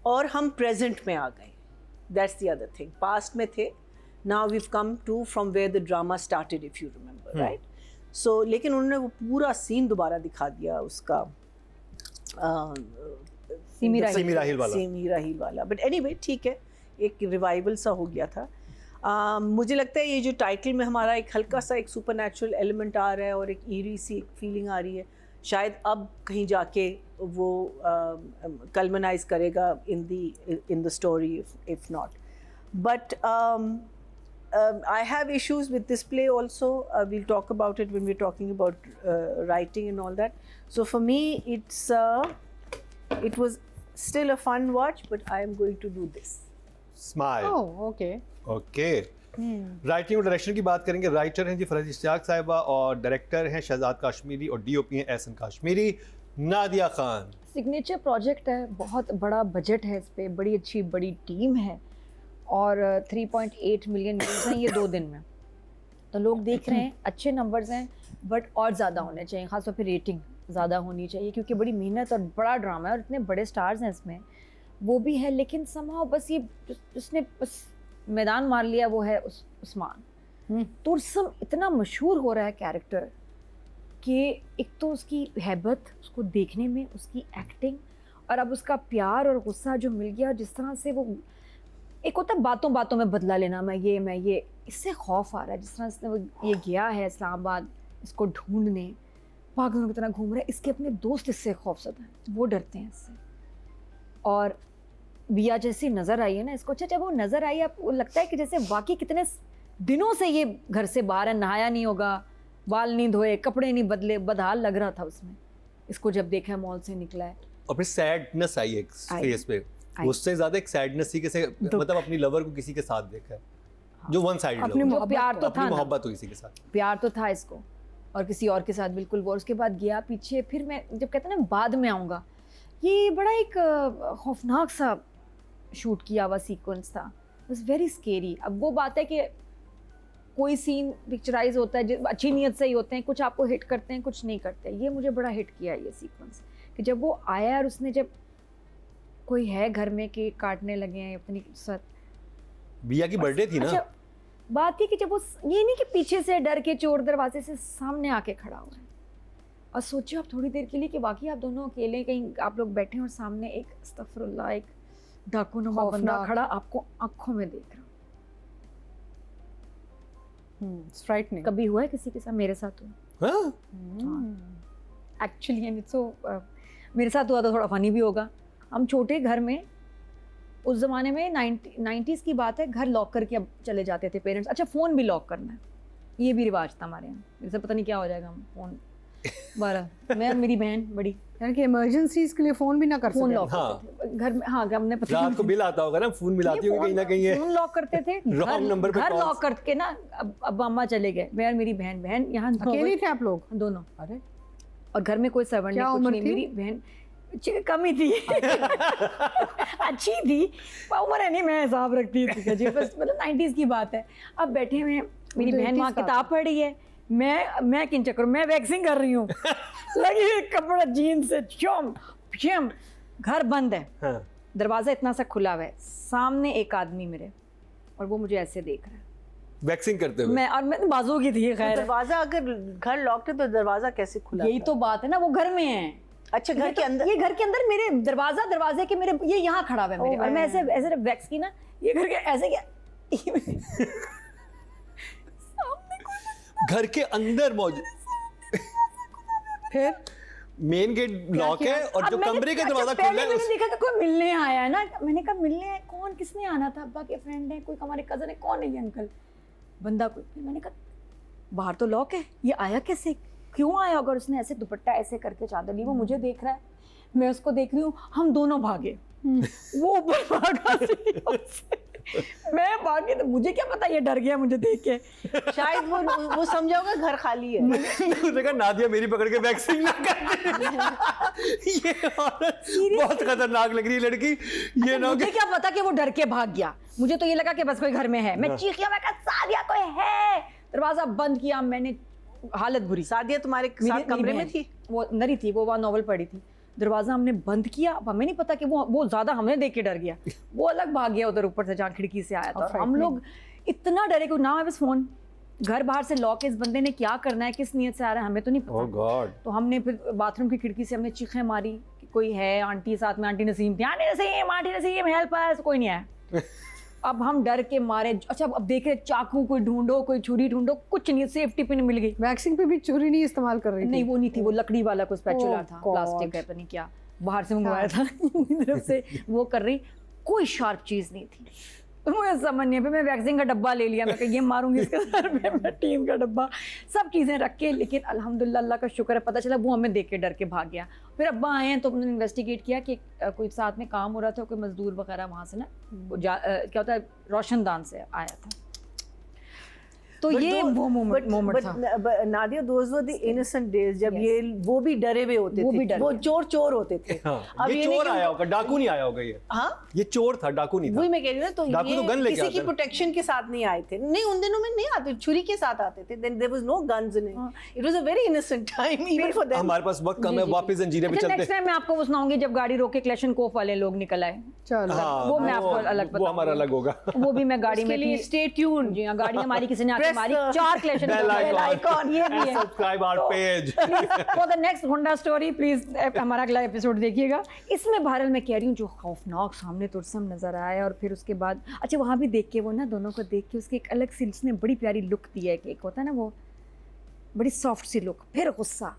S4: और हम प्रेजेंट में आ गए, that's the other thing. Past में थे, now we've come to from where the drama started, if you remember, right. So लेकिन उन्होंने वो पूरा सीन दोबारा दिखा दिया उसका,
S1: सीमी राहिल वाला।
S4: बट एनीवे ठीक है, एक रिवाइवल सा हो गया था। मुझे लगता है ये जो टाइटल में हमारा एक हल्का सा एक सुपरनैचुरल एलिमेंट आ रहा है और एक ईरी सी फीलिंग आ रही है, शायद अब कहीं जाके वो कल्मनाइज करेगा in the story, if not. But I have issues with this play also. We'll talk about it when we're talking about writing and all that. So for me, it was still a fun watch, but I am going to do this.
S1: Smile
S3: Oh, okay.
S1: Okay writing और direction की बात करेंगे. Writer हैं जी फरहत इश्तियाक साहिबा और director हैं शहजाद काश्मीरी और DOP हैं एहसन काश्मीरी. नादिया खान.
S2: सिग्नेचर प्रोजेक्ट है, बहुत बड़ा बजट है इस पे, बड़ी अच्छी बड़ी टीम है और 3.8 मिलियन व्यूज़ हैं ये 2 दिन में. तो लोग देख रहे हैं, अच्छे नंबर्स हैं, बट और ज़्यादा होने चाहिए, ख़ासतौर पे रेटिंग ज़्यादा होनी चाहिए क्योंकि बड़ी मेहनत और बड़ा ड्रामा है और इतने बड़े स्टार्स हैं इसमें, वो भी है. लेकिन समहाउ बस ये उसने बस मैदान मार लिया, वो है उस्मान. तुर्सम इतना मशहूर हो रहा है कैरेक्टर कि एक तो उसकी हैबत, उसको देखने में, उसकी एक्टिंग और अब उसका प्यार और गुस्सा जो मिल गया, जिस तरह से वो एक होता है बातों बातों में बदला लेना, मैं ये इससे खौफ आ रहा है. जिस तरह से वो ये गया है इस्लामाबाद इसको ढूंढने, पागलों की तरह घूम रहा है, इसके अपने दोस्त इससे खौफजदा हैं, वो डरते हैं इससे. और बिया जैसी नज़र आई है ना इसको, अच्छा जब वो नज़र आई आपको लगता है कि जैसे वाकई कितने दिनों से ये घर से बाहर है, नहाया नहीं होगा, बाल नहीं धोए, कपड़े नहीं बदले, बदहाल लग रहा था उसमें. इसको जब देखा है मॉल से निकला है
S1: और फिर सैडनेस आई एक फेस पे, उससे ज्यादा एक सैडनेस थी कि मतलब अपनी लवर को किसी के साथ देखा है, जो वन साइडेड
S3: अपनी
S1: हो,
S2: जो प्यार तो था
S1: अपनी
S2: ना,
S1: मोहब्बत हो किसी के साथ,
S2: प्यार तो था इसको और किसी और के साथ बिल्कुल वो. उसके बाद गया पीछे, फिर मैं जब कहते हैं ना बाद में आऊँगा, ये बड़ा एक खौफनाक सा शूट किया हुआ सीक्वेंस था, इट्स वेरी स्केरी. अब वो बात है कि कोई सीन पिक्चराइज होता है, अच्छी नीयत से ही होते हैं, कुछ आपको हिट करते हैं, कुछ नहीं करते. ये मुझे बड़ा हिट किया ये सीक्वेंस कि जब वो आया और उसने जब कोई है घर में केक काटने लगे हैं अपनी साथ.
S1: बिया की बर्थडे थी ना.
S2: अच्छा बात ये कि जब वो ये नहीं कि पीछे से डर के चोर दरवाजे से सामने आके खड़ा हुआ है और सोचिए आप थोड़ी देर के लिए कि वाकई आप दोनों अकेले कहीं आप लोग बैठे हैं और सामने एक अस्तगफुरुल्लाह एक डाकूनुमा बंदा खड़ा आपको आंखों में देख रहा.
S3: It's frightening.
S2: कभी हुआ है किसी के साथ? मेरे साथ हुआ
S1: हाँ?
S2: एक्चुअली, एंड सो मेरे साथ हुआ तो थोड़ा फनी भी होगा. हम छोटे घर में, उस ज़माने में 90s की बात है, घर लॉक करके अब चले जाते थे पेरेंट्स. अच्छा फ़ोन भी लॉक करना है, ये भी रिवाज था हमारे यहाँ. जैसे पता नहीं क्या हो जाएगा, हम फ़ोन 12 मैं और मेरी बहन बड़ी
S3: यानी कि इमरजेंसीज के लिए फोन भी ना कर
S2: फ़ोन
S3: सके.
S2: लॉक
S1: हाँ.
S2: करते थे घर में. हाँ हमने पता
S1: रात को बिल आता होगा ना, फोन मिलाती होगी कहीं ना कहीं है.
S2: फ़ोन लॉक करते थे,
S1: Wrong number पे
S2: घर
S1: calls.
S2: लॉक करके ना. अब अम्मा चले गए, मैं और मेरी बहन यहाँ
S3: अकेले थे आप लोग?
S2: दोनों,
S3: अरे
S2: और घर में कोई सर्वेंट
S3: क्या
S2: नहीं, कुछ
S3: उम्र
S2: नहीं.
S3: थी?
S2: मेरी बहन कम ही थी अच्छी थी, उम्र है नहीं, मैं हिसाब रखती थी जी, बस मतलब 90s की बात है. अब बैठे हुए हैं, मेरी
S3: तो
S2: बहन वहाँ
S3: 80s का
S2: किताब पढ़ रही है, मैं किन चक्कर मैं वैक्सिंग कर रही हूँ लगी कपड़ा जीन्स से श्यम. घर बंद है,
S1: हाँ.
S2: दरवाज़ा इतना सा खुला हुआ है, सामने एक आदमी मेरे, और वो मुझे ऐसे देख रहा है.
S1: वैक्सिंग करते हुए.
S2: मैं बाजू की थी, खैर
S4: दरवाजा अगर घर लॉक्ड है तो दरवाजा कैसे खुला
S2: यही
S4: था?
S2: तो बात है ना, वो घर में है.
S4: अच्छा घर के अंदर,
S2: ये घर के अंदर मेरे दरवाजे के मेरे ये यहाँ खड़ा हुआ है मेरे, और मैं ऐसे ऐसे वैक्स की ना, ये घर के ऐसे क्या
S1: घर के अंदर मौजूद,
S3: फिर
S1: मेन गेट लॉक है और जो कमरे का दरवाजा खुला है
S2: मैंने देखा कि कोई मिलने आया है ना. मैंने कहा मिलने आया कौन, किसने आना था? अब्बा के फ्रेंड है, कोई हमारे कजन है, कौन है ये अंकल बंदा कोई. मैंने कहा बाहर तो लॉक है, ये आया कैसे, क्यों आया? अगर उसने ऐसे दुपट्टा ऐसे करके चादर ली, वो मुझे देख रहा है, मैं उसको देख रही हूँ, हम दोनों भागे. वो ऊपर भागा सीढ़ियों से, मैं भागी, तो मुझे क्या पता ये डर गया मुझे देख के.
S4: शायद वो समझा होगा घर खाली है.
S1: उसने कहा नादिया मेरी पकड़ के वैक्सिंग ना कर. ये औरत बहुत खतरनाक लग रही है लड़की. ये ना
S2: मुझे क्या पता कि वो डर के भाग गया, मुझे तो ये लगा कि बस कोई घर में है. मैं चीखी, मैं कहा सादिया कोई है. दरवाजा बंद किया मैंने, हालत बुरी.
S4: सादिया तुम्हारे साथ कमरे में थी?
S2: वो अंदर ही थी, वो वहाँ नॉवल पढ़ी थी. दरवाज़ा हमने बंद किया, अब हमें नहीं पता कि वो ज़्यादा हमने देख के डर गया, वो अलग भाग गया उधर ऊपर से जहाँ खिड़की से आया था. और हम लोग इतना डरे कि ना है बस फ़ोन, घर बाहर से लॉक है, इस बंदे ने क्या करना है, किस नीयत से आ रहा है, हमें तो नहीं पता.
S1: ओह गॉड.
S2: तो हमने फिर बाथरूम की खिड़की से हमने चीखें मारी कि कोई है. आंटी साथ में, आंटी नसीम थी, आंटी नसीम हेल्प आया, कोई नहीं आया. अब हम डर के मारे, अच्छा अब देख रहे चाकू कोई ढूंढो, कोई छुरी ढूंढो, कुछ नहीं, सेफ्टी पिन मिल गई.
S3: वैक्सिंग पे भी छुरी नहीं इस्तेमाल कर रही थी?
S2: नहीं वो नहीं थी, वो लकड़ी वाला कोई स्पैचुला
S3: Oh
S2: था,
S3: God.
S2: प्लास्टिक का पता नहीं क्या, बाहर से मंगवाया था तरफ से वो कर रही. कोई शार्प चीज़ नहीं थी. तो मुझे समझ नहीं है, फिर मैं वैक्सीन का डब्बा ले लिया, मैं कहा ये मारूंगी इसके सर पे, मैं टीम का डब्बा सब चीज़ें रख के, लेकिन अल्हम्दुलिल्लाह अल्लाह का शुक्र है, पता चला वो हमें देख के डर के भाग गया। फिर अब्बा आए हैं तो उन्होंने इन्वेस्टिगेट किया कि कोई साथ में काम हो रहा था, कोई मजदूर वगैरह वहाँ से ना क्या होता है रोशनदान से आया था, तो ये वो मोमेंट था।
S4: But Nadia, those were the innocent days जब ये वो भी डरे हुए होते
S2: वो
S4: थे,
S2: भी डरे
S4: वो
S2: हुए।
S4: चोर होते थे।
S1: हाँ, ये
S4: नहीं
S1: चोर
S4: कि
S1: आया
S4: उनको-
S1: होगा, डाकू नहीं आया होगा ये।
S4: हाँ,
S1: ये चोर था, डाकू नहीं था।
S4: वही मैं कह रही हूँ ना, तो
S1: डाकू तो गन
S4: ये
S1: लेके
S4: किसी
S1: आते
S4: की
S1: हैं।
S4: प्रोटेक्शन के साथ नहीं आए थे। नहीं, उन दिनों में नहीं आते, छुरी के साथ आते थे। Then there was no guns in it. It was a very innocent time even for them.
S1: हमारे पास वक्त कम है, वापस जंजीरें पे
S2: अच्छा,
S1: चलते
S2: नेक्स्ट टाइम मैं आपको वो सुनाऊंगी जब गाड़ी रोक के क्लेशनकोफ वाले लोग निकल आए,
S3: चलो
S1: हाँ,
S2: वो मैं आपको अलग
S1: वो हमारा अलग होगा।
S2: वो भी मैं गाड़ी में
S4: उसके लिए
S2: थी।
S4: stay tuned.
S2: जी हाँ, गाड़ी हमारी किसी ने आके
S4: Press
S2: मारी,
S4: the
S2: 4 क्लेशनकोफ
S1: Bell icon.
S2: ये भी
S1: And
S2: है।
S1: subscribe our page.
S2: For the next Honda story please हमारा अगला एपिसोड देखिएगा। इसमें बहरहाल मैं कह रही हूँ जो खौफनाक सामने तुरसम नजर आया, और फिर उसके बाद अच्छा वहाँ भी देख के वो ना दोनों को देख के उसकी एक अलग सी उसने बड़ी प्यारी लुक दी है कि एक होता है ना वो बड़ी सॉफ्ट सी लुक, फिर गुस्सा,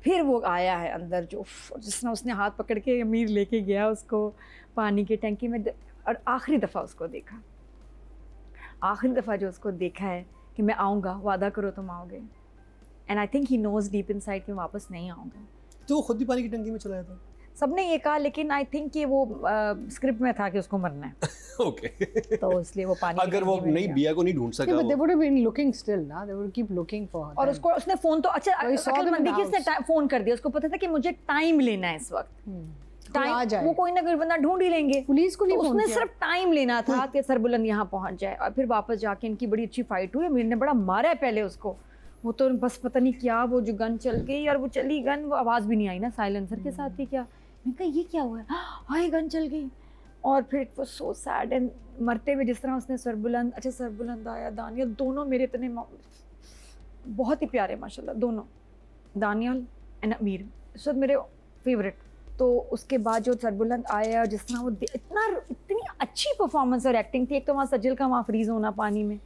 S2: फिर वो आया है अंदर जो जिसने उसने हाथ पकड़ के अमीर लेके गया उसको पानी की टंकी में, और आखिरी दफ़ा उसको देखा, आखिरी दफ़ा जो उसको देखा है कि मैं आऊँगा, वादा करो तुम आओगे, and I think he knows deep inside कि मैं वापस नहीं आऊँगा।
S1: तो वो खुद भी पानी की टंकी में चला था।
S2: सबने ये कहा, लेकिन आई थिंक कि वो स्क्रिप्ट में था कि उसको मरना है,
S1: ओके।
S2: तो इसलिए वो पानी की
S1: अगर वो
S2: टंकी में
S1: नहीं
S2: गया।
S1: बिया को नहीं ढूंढ सका
S3: Yeah, but they
S1: वो।
S3: would have been looking still, ना? They would keep looking for her.
S2: और उसको उसने फोन तो अच्छा
S3: So he saw them in
S2: अक्लमंदी
S3: the
S2: की उसने
S3: house.
S2: फोन कर दिया, उसको पता था कि मुझे टाइम लेना है इस वक्त,
S3: कोई आ जाए।
S2: वो कोई ना कोई बंदा ढूंढ ही लेंगे,
S3: पुलिस को नहीं
S2: तो
S3: फोन
S2: उसने
S3: किया।
S2: सिर्फ टाइम लेना था कि सरबुलंद यहाँ पहुंच जाए, और फिर वापस जाके इनकी बड़ी अच्छी फाइट हुई, अमीर ने बड़ा मारा है पहले उसको, वो तो बस पता नहीं क्या वो जो गन चल गई और वो चली गन, वो आवाज़ भी नहीं आई ना, साइलेंसर के साथ थी क्या, मैं कहा ये क्या हुआ है, हाय गन चल गई, और फिर it was so sad, and मरते हुए जिस तरह उसने सरबुलंद, अच्छा सरबुलंद आया, दानियल, दोनों मेरे इतने बहुत ही प्यारे माशाल्लाह दोनों, दानियल एंड अमीर सब मेरे फेवरेट। तो उसके बाद जो सरबुलंद आया और जिस तरह वो इतनी अच्छी परफॉर्मेंस और एक्टिंग थी, एक तो वहाँ सज्जल का वहाँ फ्रीज होना पानी में,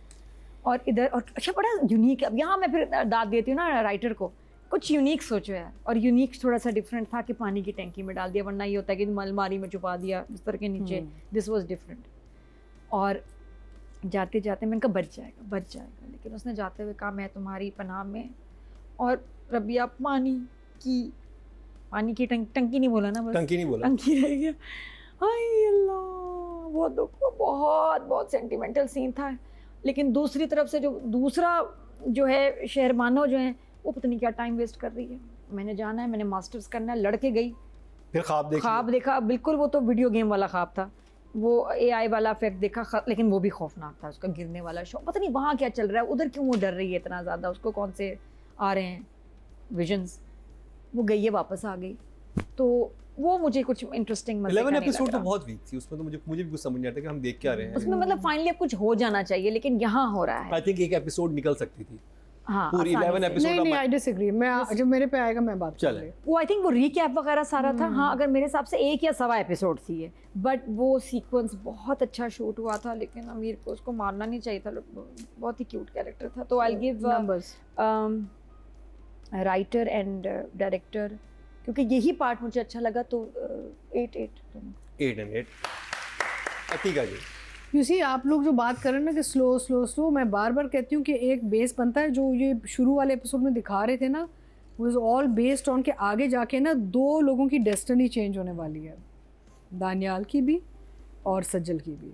S2: और इधर, और अच्छा बड़ा यूनिक, अब यहाँ मैं फिर दाद देती हूँ ना राइटर को, कुछ यूनिक सोचो यार, और यूनिक थोड़ा सा डिफरेंट था कि पानी की टैंकी में डाल दिया, वरना ये होता है कि अलमारी में छुपा दिया बिस्तर के नीचे, दिस वाज डिफरेंट। और जाते जाते मैंने कहा बच जाएगा, लेकिन उसने जाते हुए कहा मैं तुम्हारी पनाह में, और रबिया पानी की टंकी नहीं बोला ना, बस
S1: टंकी नहीं बोला।
S2: टंकी रह गया। हाय अल्लाह, वो देखो बहुत सेंटिमेंटल सीन था, लेकिन दूसरी तरफ से जो दूसरा जो है शहरबानो जो है वो पता नहीं क्या टाइम वेस्ट कर रही है, मैंने जाना है, मैंने मास्टर्स करना है, लड़के गई,
S1: फिर ख्वाब
S2: देखा, बिल्कुल वो तो वीडियो गेम वाला ख्वाब था, वो AI वाला इफेक्ट देखा, लेकिन वो भी खौफनाक था, उसका गिरने वाला शो, पता नहीं वहाँ क्या चल रहा है, उधर क्यों वो डर रही है इतना ज़्यादा, उसको कौन से आ रहे हैं विजन्स, वो गई है वापस आ गई, तो वो मुझे कुछ इंटरेस्टिंग
S1: 11 एपिसोड तो बहुत वीक थी, उसमें तो मुझे भी कुछ समझ नहीं आता कि हम देख क्या रहे हैं।
S2: उसमें मतलब फाइनली अब कुछ हो जाना चाहिए, लेकिन यहाँ हो रहा है।
S1: आई थिंक एक एपिसोड निकल सकती थी
S2: हाँ,
S1: पूरी
S2: आसानी
S1: 11
S2: से।
S1: एपिसोड।
S3: नहीं, आई डिसएग्री, मैं जब मेरे पे आएगा मैं बात
S1: चले।
S3: करूंगी।
S2: वो आई थिंक वो रीकैप वगैरह सारा था, हाँ अगर मेरे हिसाब से 1 या सवा एपिसोड थी ये, बट वो सीक्वेंस बहुत अच्छा शूट हुआ था, लेकिन आमिर को उसको मारना नहीं चाहिए था, बहुत ही क्यूट कैरेक्टर था। तो I give
S3: numbers
S2: writer and director, क्योंकि यही पार्ट मुझे अच्छा लगा, तो 8
S1: 8 and 8 Atika ji.
S3: You see, आप लोग जो बात कर रहे हैं ना कि स्लो, मैं बार बार कहती हूँ कि एक बेस बनता है, जो ये शुरू वाले एपिसोड में दिखा रहे थे ना, वो इज़ ऑल बेस्ड ऑन के आगे जाके ना 2 लोगों की डेस्टिनी चेंज होने वाली है, दानियाल की भी और सज्जल की भी।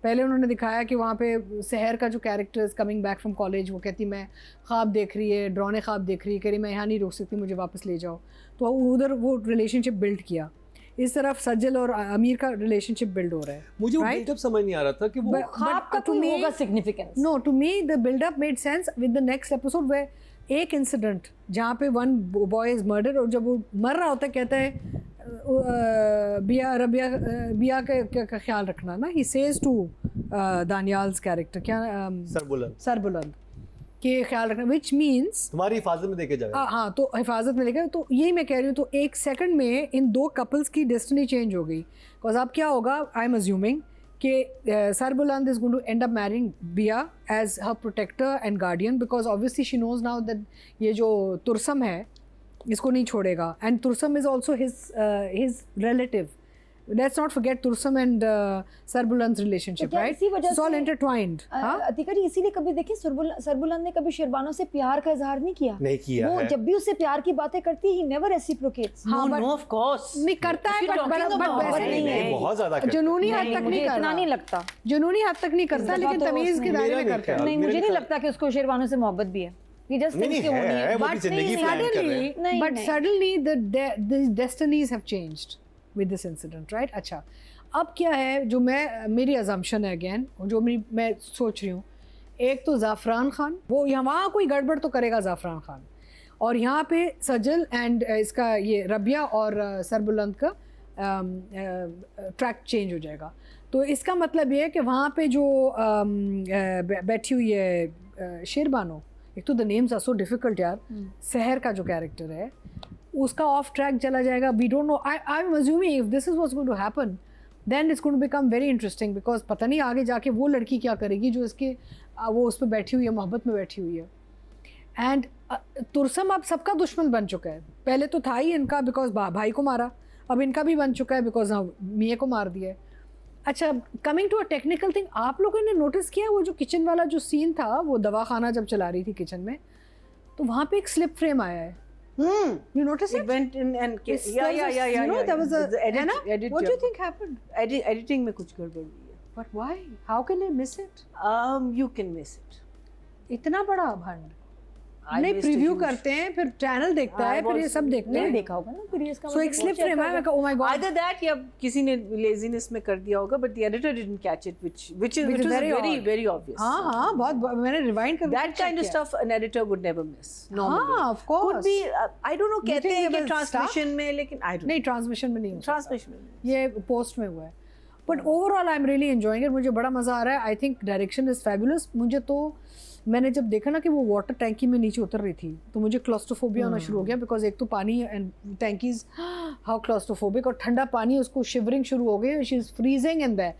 S3: पहले उन्होंने दिखाया कि वहाँ पे सहर का जो character is coming back from college, वो कहती मैं ख्वाब देख रही है, डरावने ख्वाब देख रही है, कह रही मैं यहाँ नहीं रुक सकती, मुझे वापस ले जाओ, तो उधर वो रिलेशनशिप बिल्ड किया। इस तरफ सज्जल और आमिर का रिलेशनशिप बिल्ड हो रहा है।
S1: मुझे वो
S3: Right?
S1: बिल्डअप समझ नहीं आ रहा था कि वो
S2: ख्वाब का
S3: to
S2: कोई
S3: me-
S2: होगा significance.
S3: No, to me the build-up made sense with the next episode where एक इंसिडेंट जहाँ पे one boy is murdered, और जब वो मर रहा होता है कहता है बिया का ख्याल रखना ना, he says to दानियाल्स कैरेक्टर क्या सरबुलंद के ख्याल रखना, which means
S1: तुम्हारी हिफाजत में देके जाएगा।
S3: हाँ, तो हिफाजत में लेकर, तो यही मैं कह रही हूँ, तो एक सेकंड में इन 2 कपल्स की डेस्टिनी चेंज हो गई। बिकॉज अब क्या होगा, आई एम अज्यूमिंग कि Sarbuland is going to end up marrying Bia as her protector and guardian, because obviously she knows now that ये जो तुरसम है इसको नहीं छोड़ेगा, and Tursam is also his relative, Let's not forget Tursam and Sarbuland's relationship,
S2: तो क्या
S3: right?
S2: इसी वजह
S3: It's all
S2: से-
S3: intertwined. हाँ?
S2: अतिका जी इसीलिए कभी देखिए सरबुलंद ने कभी शेरबानो से प्यार का इजहार नहीं किया।
S1: नहीं किया
S2: वो
S1: है।
S2: जब भी उससे प्यार की बातें करती he never reciprocates.
S4: No,
S3: but-
S4: no, of course.
S3: नहीं करता है,
S4: If you're
S3: but
S4: talking
S3: but
S4: about-
S3: वैसे
S2: नहीं है।
S1: बहुत ज्यादा करता है।
S3: जुनूनी हद
S2: नहीं,
S3: तक
S2: मुझे
S3: नहीं कर
S2: इतना
S3: रहा।
S2: नहीं लगता।
S3: जुनूनी हद तक नहीं करता,
S2: इस
S3: लेकिन
S2: दफा तो
S3: तमीज के
S2: उसने-
S3: दायरे
S1: मेरा
S3: में
S1: नहीं
S3: करता है।
S1: ख्याल।
S2: नहीं,
S1: मेरे
S2: मुझे नहीं
S1: ख्याल-
S2: लगता कि उसको शेरबानो से मोहब्बत भी है। He just
S1: नहीं,
S2: thinks
S1: नहीं,
S2: कि होनी
S1: है,
S2: है।
S1: वो भी
S2: But
S1: जिंदगी
S2: नहीं,
S1: plan कर रहे
S3: Suddenly,
S1: हैं।
S2: नहीं,
S3: but
S2: नहीं।
S3: suddenly the destinies have changed with this incident, right? अच्छा, अब क्या है जो मेरी assumption है again, जो मैं सोच रही हूँ, एक तो ज़ाफ़रान खान, वो वहाँ कोई गड़बड़ तो करेगा ज़ाफ़रान खान, और यहाँ पे सजल एंड इसका ये रबिया और सरबुलंद का ट्रैक चेंज हो जाएगा। तो इसका मतलब ये है कि वहाँ पे जो बैठी हुई है शेरबानो, एक तो the names are so difficult यार, सहर का जो कैरेक्टर है उसका ऑफ ट्रैक चला जाएगा। We don't know, I am assuming if this is what's going to happen then it's going to become very interesting, because पता नहीं आगे जाके वो लड़की क्या करेगी जो इसके वो उस पर बैठी हुई है, मोहब्बत में बैठी हुई है। एंड तुरसम अब सबका दुश्मन बन चुका है, पहले तो था ही इनका बिकॉज भाई को मारा, अब इनका भी बन चुका है बिकॉज मियाँ को मार दिया है। अच्छा, coming to a technical thing, आप लोगों ने नोटिस किया वो जो किचन वाला जो सीन था, वो दवा खाना जब चला रही थी किचन में, तो वहाँ पे एक स्लिप फ्रेम आया है। You notice
S4: It
S3: it?
S4: went in and
S3: It's-
S4: yeah,
S3: there was a- you know, there was a
S4: The edit,
S3: है ना?
S4: edit
S3: What do you
S4: job.
S3: think happened?
S4: Editing में कुछ गड़बड़ हुई है.
S3: But why? How can they miss it?
S4: You can miss it.
S3: इतना बड़ा भंड।
S4: I
S3: नहीं,
S4: missed a
S3: प्रीव्यू
S4: huge-
S3: करते हैं, फिर चैनल देखता है,
S4: I
S3: फिर ये
S4: was-
S3: सब देखते
S2: नहीं
S3: हैं।
S2: देखा होगा ना, फिर ये इसका
S3: So एक
S2: मतलब
S3: स्लिप
S2: वो
S3: फ्रेम है, मैं कहा oh my god,
S4: Either that या किसी ने laziness में कर दिया होगा, but the editor didn't catch it, which was
S3: very
S4: very
S3: odd.
S4: very obvious.
S3: हाँ हाँ, बहुत मैंने रिवाइंड करके
S4: That kind of stuff an editor would never miss. Normally.
S3: हाँ, of course.
S4: Could be I don't know,
S3: You
S4: कहते
S3: think
S4: हैं
S3: it
S4: कि
S3: was
S4: transmission में, लेकिन I don't.
S3: नहीं, ट्रांसमिशन में नहीं हो सकता।
S4: Transmission में.
S3: ये पोस्ट में हुआ है, but overall I am really enjoying it, मुझे बड़ा मज़ा आ रहा है। I think direction is fabulous. मुझे तो मैंने जब देखा ना कि वो वाटर टैंकी में नीचे उतर रही थी, तो मुझे क्लॉस्ट्रोफोबिया होना शुरू हो गया, बिकॉज एक तो पानी एंड टैंकीज हाउ क्लॉस्ट्रोफोबिक, और ठंडा पानी, उसको शिवरिंग शुरू हो गई, she is freezing in that.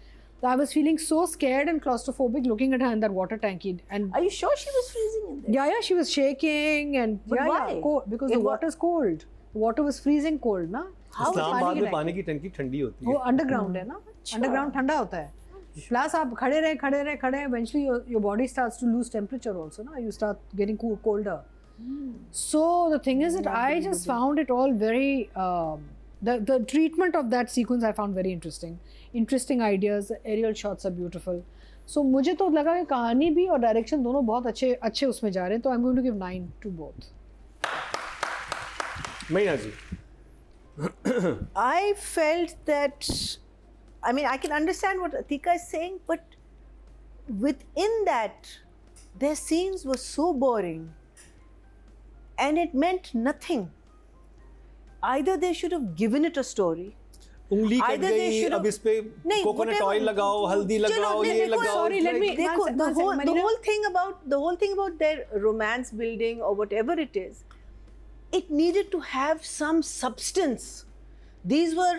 S3: So I was feeling so scared and claustrophobic looking at her in that water tanky, and
S4: Are you sure she was freezing in there?
S3: yeah, she was shaking, and
S4: But
S3: yeah,
S4: why?
S3: because the water is cold. The water was freezing cold, ना?
S1: इस्लामाबाद में पानी की टंकी ठंडी होती
S3: वो
S1: है।
S3: Underground है ना, अंडरग्राउंड ठंडा होता है। प्लस आप खड़े रहे, eventually your body starts to lose temperature also, ना? You start getting colder. So the thing is that I just found it all very the treatment of that sequence I found very interesting ideas, aerial shots are beautiful. So मुझे तो लगा कि कहानी भी और direction दोनों बहुत अच्छे उसमें जा रहे हैं, तो I'm going to give 9 to both.
S1: Meena ji,
S4: I felt that, I mean, I can understand what Atika is saying, but within that, their scenes were so boring and it meant nothing. Either they should have given it a story.
S1: उंगली cut
S4: Either they
S1: गई,
S4: should
S1: अब
S4: have-
S1: इस पे
S4: नहीं,
S1: coconut
S4: whatever.
S1: Oil लगाओ, हल्दी
S4: चलो,
S1: लगाओ, ये
S4: देखो,
S1: लगाओ।
S3: sorry, let me-
S4: देखो,
S3: one
S4: the
S3: second,
S4: whole
S3: Marina.
S4: thing about their romance building or whatever it is, it needed to have some substance. These were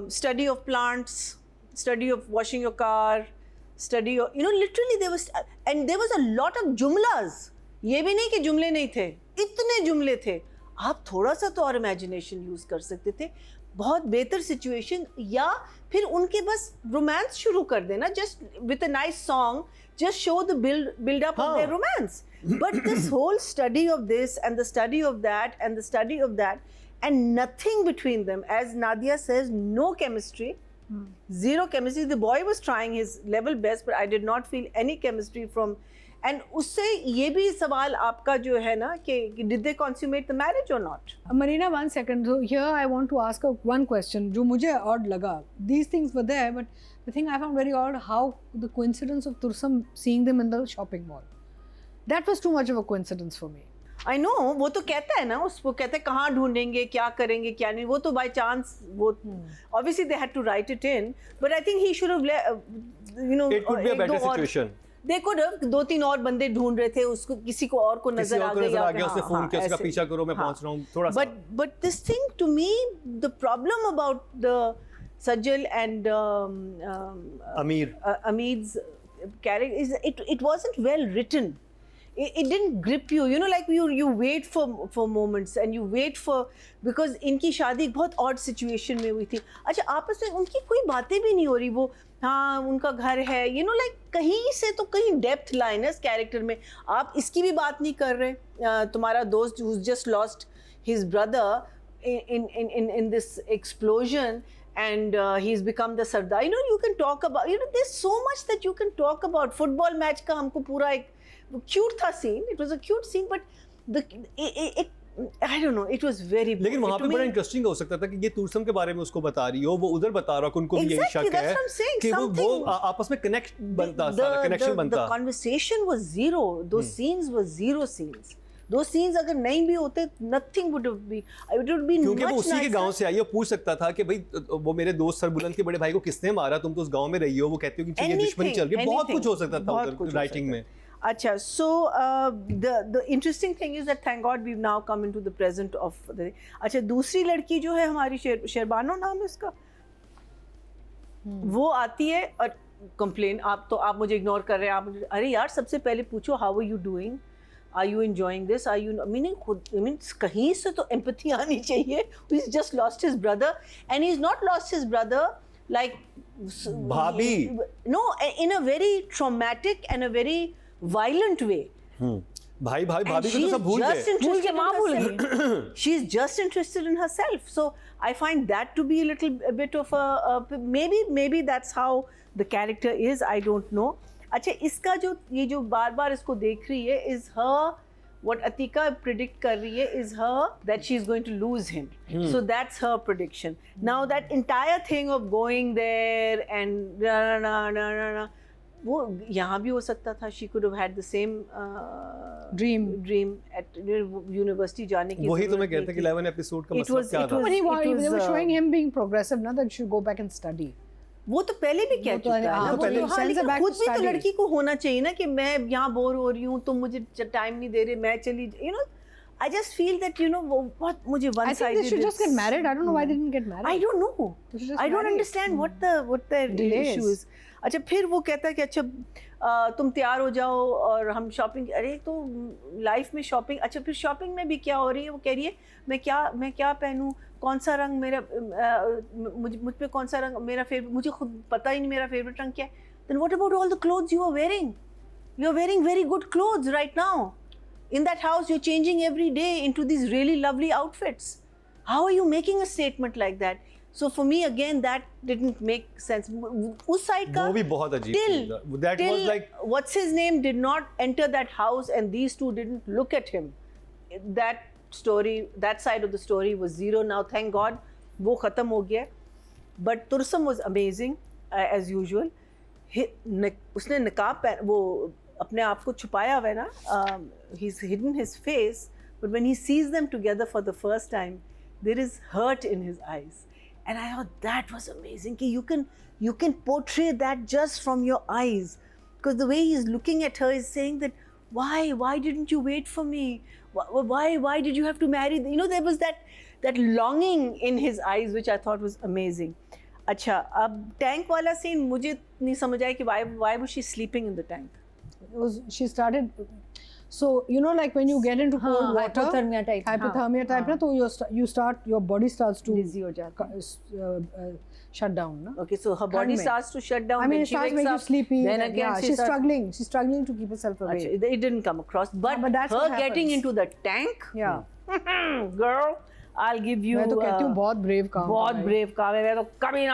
S4: study of plants, study of washing your car, study of, literally there was, and there was a lot of jumlas. ये भी नहीं कि जुमले नहीं थे, इतने जुमले थे। आप थोड़ा सा तो और इमेजिनेशन यूज कर सकते थे, बहुत बेहतर सिचुएशन, या फिर उनके बस रोमांस शुरू कर देना, just with a nice song, just show the build up of their romance. But this whole study of this and the study of that and the study of that and nothing between them, as Nadia says, no chemistry, zero chemistry. The boy was trying his level best, but I did not feel any chemistry from. And उससे ये भी सवाल आपका जो है ना कि did they consummate the marriage or not?
S3: Marina, 1 second. So here I want to ask one question जो मुझे odd लगा. These things were there, but the thing I found very odd, how the coincidence of Tursam seeing them in the shopping mall. That was too much of a coincidence for me.
S4: I know, वो तो कहता है ना, उसको कहते हैं कहाँ ढूंढेंगे, क्या करेंगे, क्या नहीं, वो तो by chance, वो obviously they had to write it in, but I think he should have
S1: It could be a better situation.
S4: They could have 2-3 और बंदे ढूंढ रहे थे, उसको किसी को और को
S1: किसी
S4: नजर
S1: और
S4: आ
S1: को नजर आ
S4: गया,
S1: गया, उसने फोन किया, उसका पीछा करो, मैं पहुंच रहा हूँ, थोड़ा सा।
S4: But this thing, to me, the problem about the Sajal and
S1: अमीर
S4: Ameed's character is it wasn't well written. it didn't grip you, you know, like you wait for moments and you wait for, because इनकी शादी बहुत odd situation में हुई थी. अच्छा आपस में उनकी कोई बातें भी नहीं हो रही, वो हाँ उनका घर है, you know, like कहीं से तो कहीं डेप्थ लाइन है इस कैरेक्टर में. आप इसकी भी बात नहीं कर रहे. तुम्हारा दोस्त who's just lost his brother in this explosion, and he's become the Sardar. You know, you can talk about, you know, there's so much that you can talk about. Football match का हमको पूरा एक cute था scene. It was a cute scene, but it I don't know, it was very.
S1: लेकिन वहाँ पे बड़ा interesting हो सकता था कि ये तुरसम के बारे में उसको बता रही हो, वो उधर बता रहा हो, उनको भी यही शक है कि वो आपस में कनेक्ट बनता, कनेक्शन बनता.
S4: The conversation was zero. Those scenes were zero scenes. Those scenes अगर नहीं भी होते, nothing would have been. It would have been much nicer.
S1: क्योंकि वो उसी के गांव से आई है, पूछ सकता था कि भाई वो मेरे दोस्त सरबुलंद के बड़े भाई को किसने मारा, तुम तो उस गांव में रही हो, वो कहती हो कि ये दुश्मनी चल रही है. बहुत कुछ हो सकता था उधर राइटिंग में.
S4: Acha, so the interesting thing is that thank God we've now come into the present of the. अच्छा दूसरी लड़की जो है हमारी शेरबानो नाम है उसका, वो आती है और कंप्लेन, आप मुझे इग्नोर कर रहे हैं, आप मुझे, अरे यार सबसे पहले पूछो how are you doing, are you enjoying this, are you meaning कहीं से तो एम्पैथी आनी चाहिए. He is just lost his brother and he is not lost his brother like
S1: भाभी,
S4: no, in a very traumatic and a very violent way.
S1: भाई भाभी को तो सब भूल गए.
S4: She's just interested in herself. So I find that to be a little a bit of a maybe that's how the character is. I don't know. अच्छा इसका जो ये जो बार-बार इसको देख रही है is her, what Atika predict कर रही है is her that she's going to lose him. So that's her prediction. Now that entire thing of going there and वो यहाँ भी हो सकता था. She could have had the same dream at university जाने की.
S1: वही तो मैं कहता कि 11 एपिसोड का मतलब क्या था.
S3: They were showing him being progressive, ना, that she should go back and study.
S4: वो तो पहले भी कह चुका है ना, वो तो खुद भी तो लड़की को होना चाहिए ना कि मैं यहाँ बोर हो रही हूँ, तुम मुझे टाइम नहीं दे रहे, मैं चली, you know. I just feel that, you know, what मुझे one sided.
S3: I think they should just get married. I don't know why they didn't get married.
S4: I don't know. I don't understand what the issue is. अच्छा फिर वो कहता है कि अच्छा तुम तैयार हो जाओ और हम शॉपिंग. अरे तो लाइफ में शॉपिंग, अच्छा फिर शॉपिंग में भी क्या हो रही है, वो कह रही है मैं क्या पहनूं, कौन सा रंग मेरा, मुझ पे कौन सा रंग मेरा फेवरेट, मुझे खुद पता ही नहीं मेरा फेवरेट रंग क्या है. Then what about all the clothes you are wearing? You are wearing very good clothes right now. In that house you're changing every day into these really lovely outfits. How are you making a statement like that? So for me again that didn't make sense. उस side का
S1: वो भी बहुत अजीब था. That was like
S4: what's his name did not enter that house and these two didn't look at him. That story, that side of the story was zero. Now thank God वो खत्म हो गया. But Tursam was amazing as usual. उसने निकाब वो अपने आप को छुपाया हुआ है ना. He's hidden his face, but when he sees them together for the first time, there is hurt in his eyes. And I thought that was amazing. Ki you can portray that just from your eyes, because the way he's looking at her is saying that why didn't you wait for me? Why did you have to marry? You know, there was that longing in his eyes which I thought was amazing. अच्छा अब tank वाला scene मुझे नहीं समझ आया कि why was she sleeping in the tank?
S3: She started. So you know, like when you get into cold water, hypothermia type, na, so your body starts to
S2: dizzy हो जाता है,
S3: shut down, na?
S4: Okay, so her body starts to shut down.
S3: I mean,
S4: when
S3: it starts
S4: she
S3: making
S4: wakes
S3: you
S4: up,
S3: sleepy.
S4: Then again,
S3: she's struggling. She's struggling to keep herself awake.
S4: Achha, it didn't come across, but
S3: that's
S4: her
S3: what
S4: getting
S3: happens.
S4: into the tank,
S3: Yeah.
S4: girl, I'll give you.
S3: मैं तो कहती हूँ बहुत brave काम.
S4: बहुत brave काम है. मैं तो कभी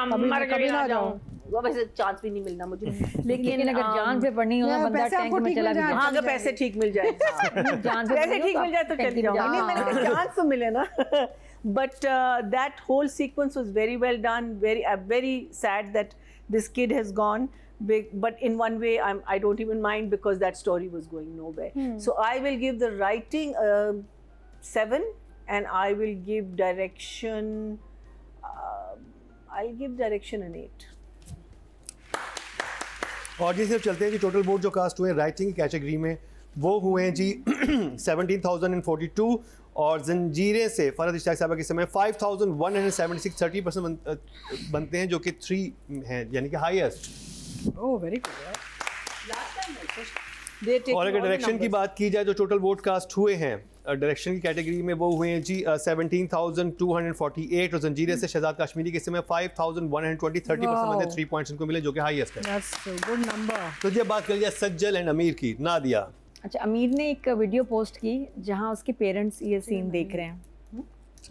S4: ना जाऊँ. वैसे चांस भी नहीं मिलना मुझे.
S2: लेकिन अगर जान पे पड़नी हो ना, बंदा टैंक में चला जाए.
S4: हाँ, अगर पैसे ठीक मिल जाए.
S2: जान पे
S4: पैसे ठीक मिल जाए तो चली जाऊँ. नहीं, मैंने कहा चांस तो मिले ना. But that whole sequence was very well done. Very sad that this kid has gone. But in one way, I don't even mind because that story was going nowhere. So I will give the writing 7, and I will give direction. I'll give direction an 8.
S1: और जी सिर्फ चलते हैं जी. Total vote जो cast हुए writing की category में वो हुए हैं जी 17,042 और जंजीरें से फरहत इश्तियाक साहबा के समय 5,176 30% बनते हैं जो कि 3 हैं यानी कि highest.
S3: Oh, very good.
S4: They're taking
S1: और अगर
S4: all the
S1: डायरेक्शन की
S4: numbers.
S1: बात की जाए जो टोटल वोट कास्ट हुए हैं डायरेक्शन की कैटेगरी में वो हुए हैं जी 17,248 और जंजीरे से शहजाद कश्मीरी के समय 5,120 30% में से 3 पॉइंट्स इनको मिले जो कि हाईएस्ट है।
S3: That's a good number.
S1: तो ये बात कर लिया सज्जल एंड अमीर की, नादिया
S2: अच्छा, अमीर ने एक वीडियो पोस्ट की जहाँ उसके पेरेंट्स ये सीन देख रहे हैं।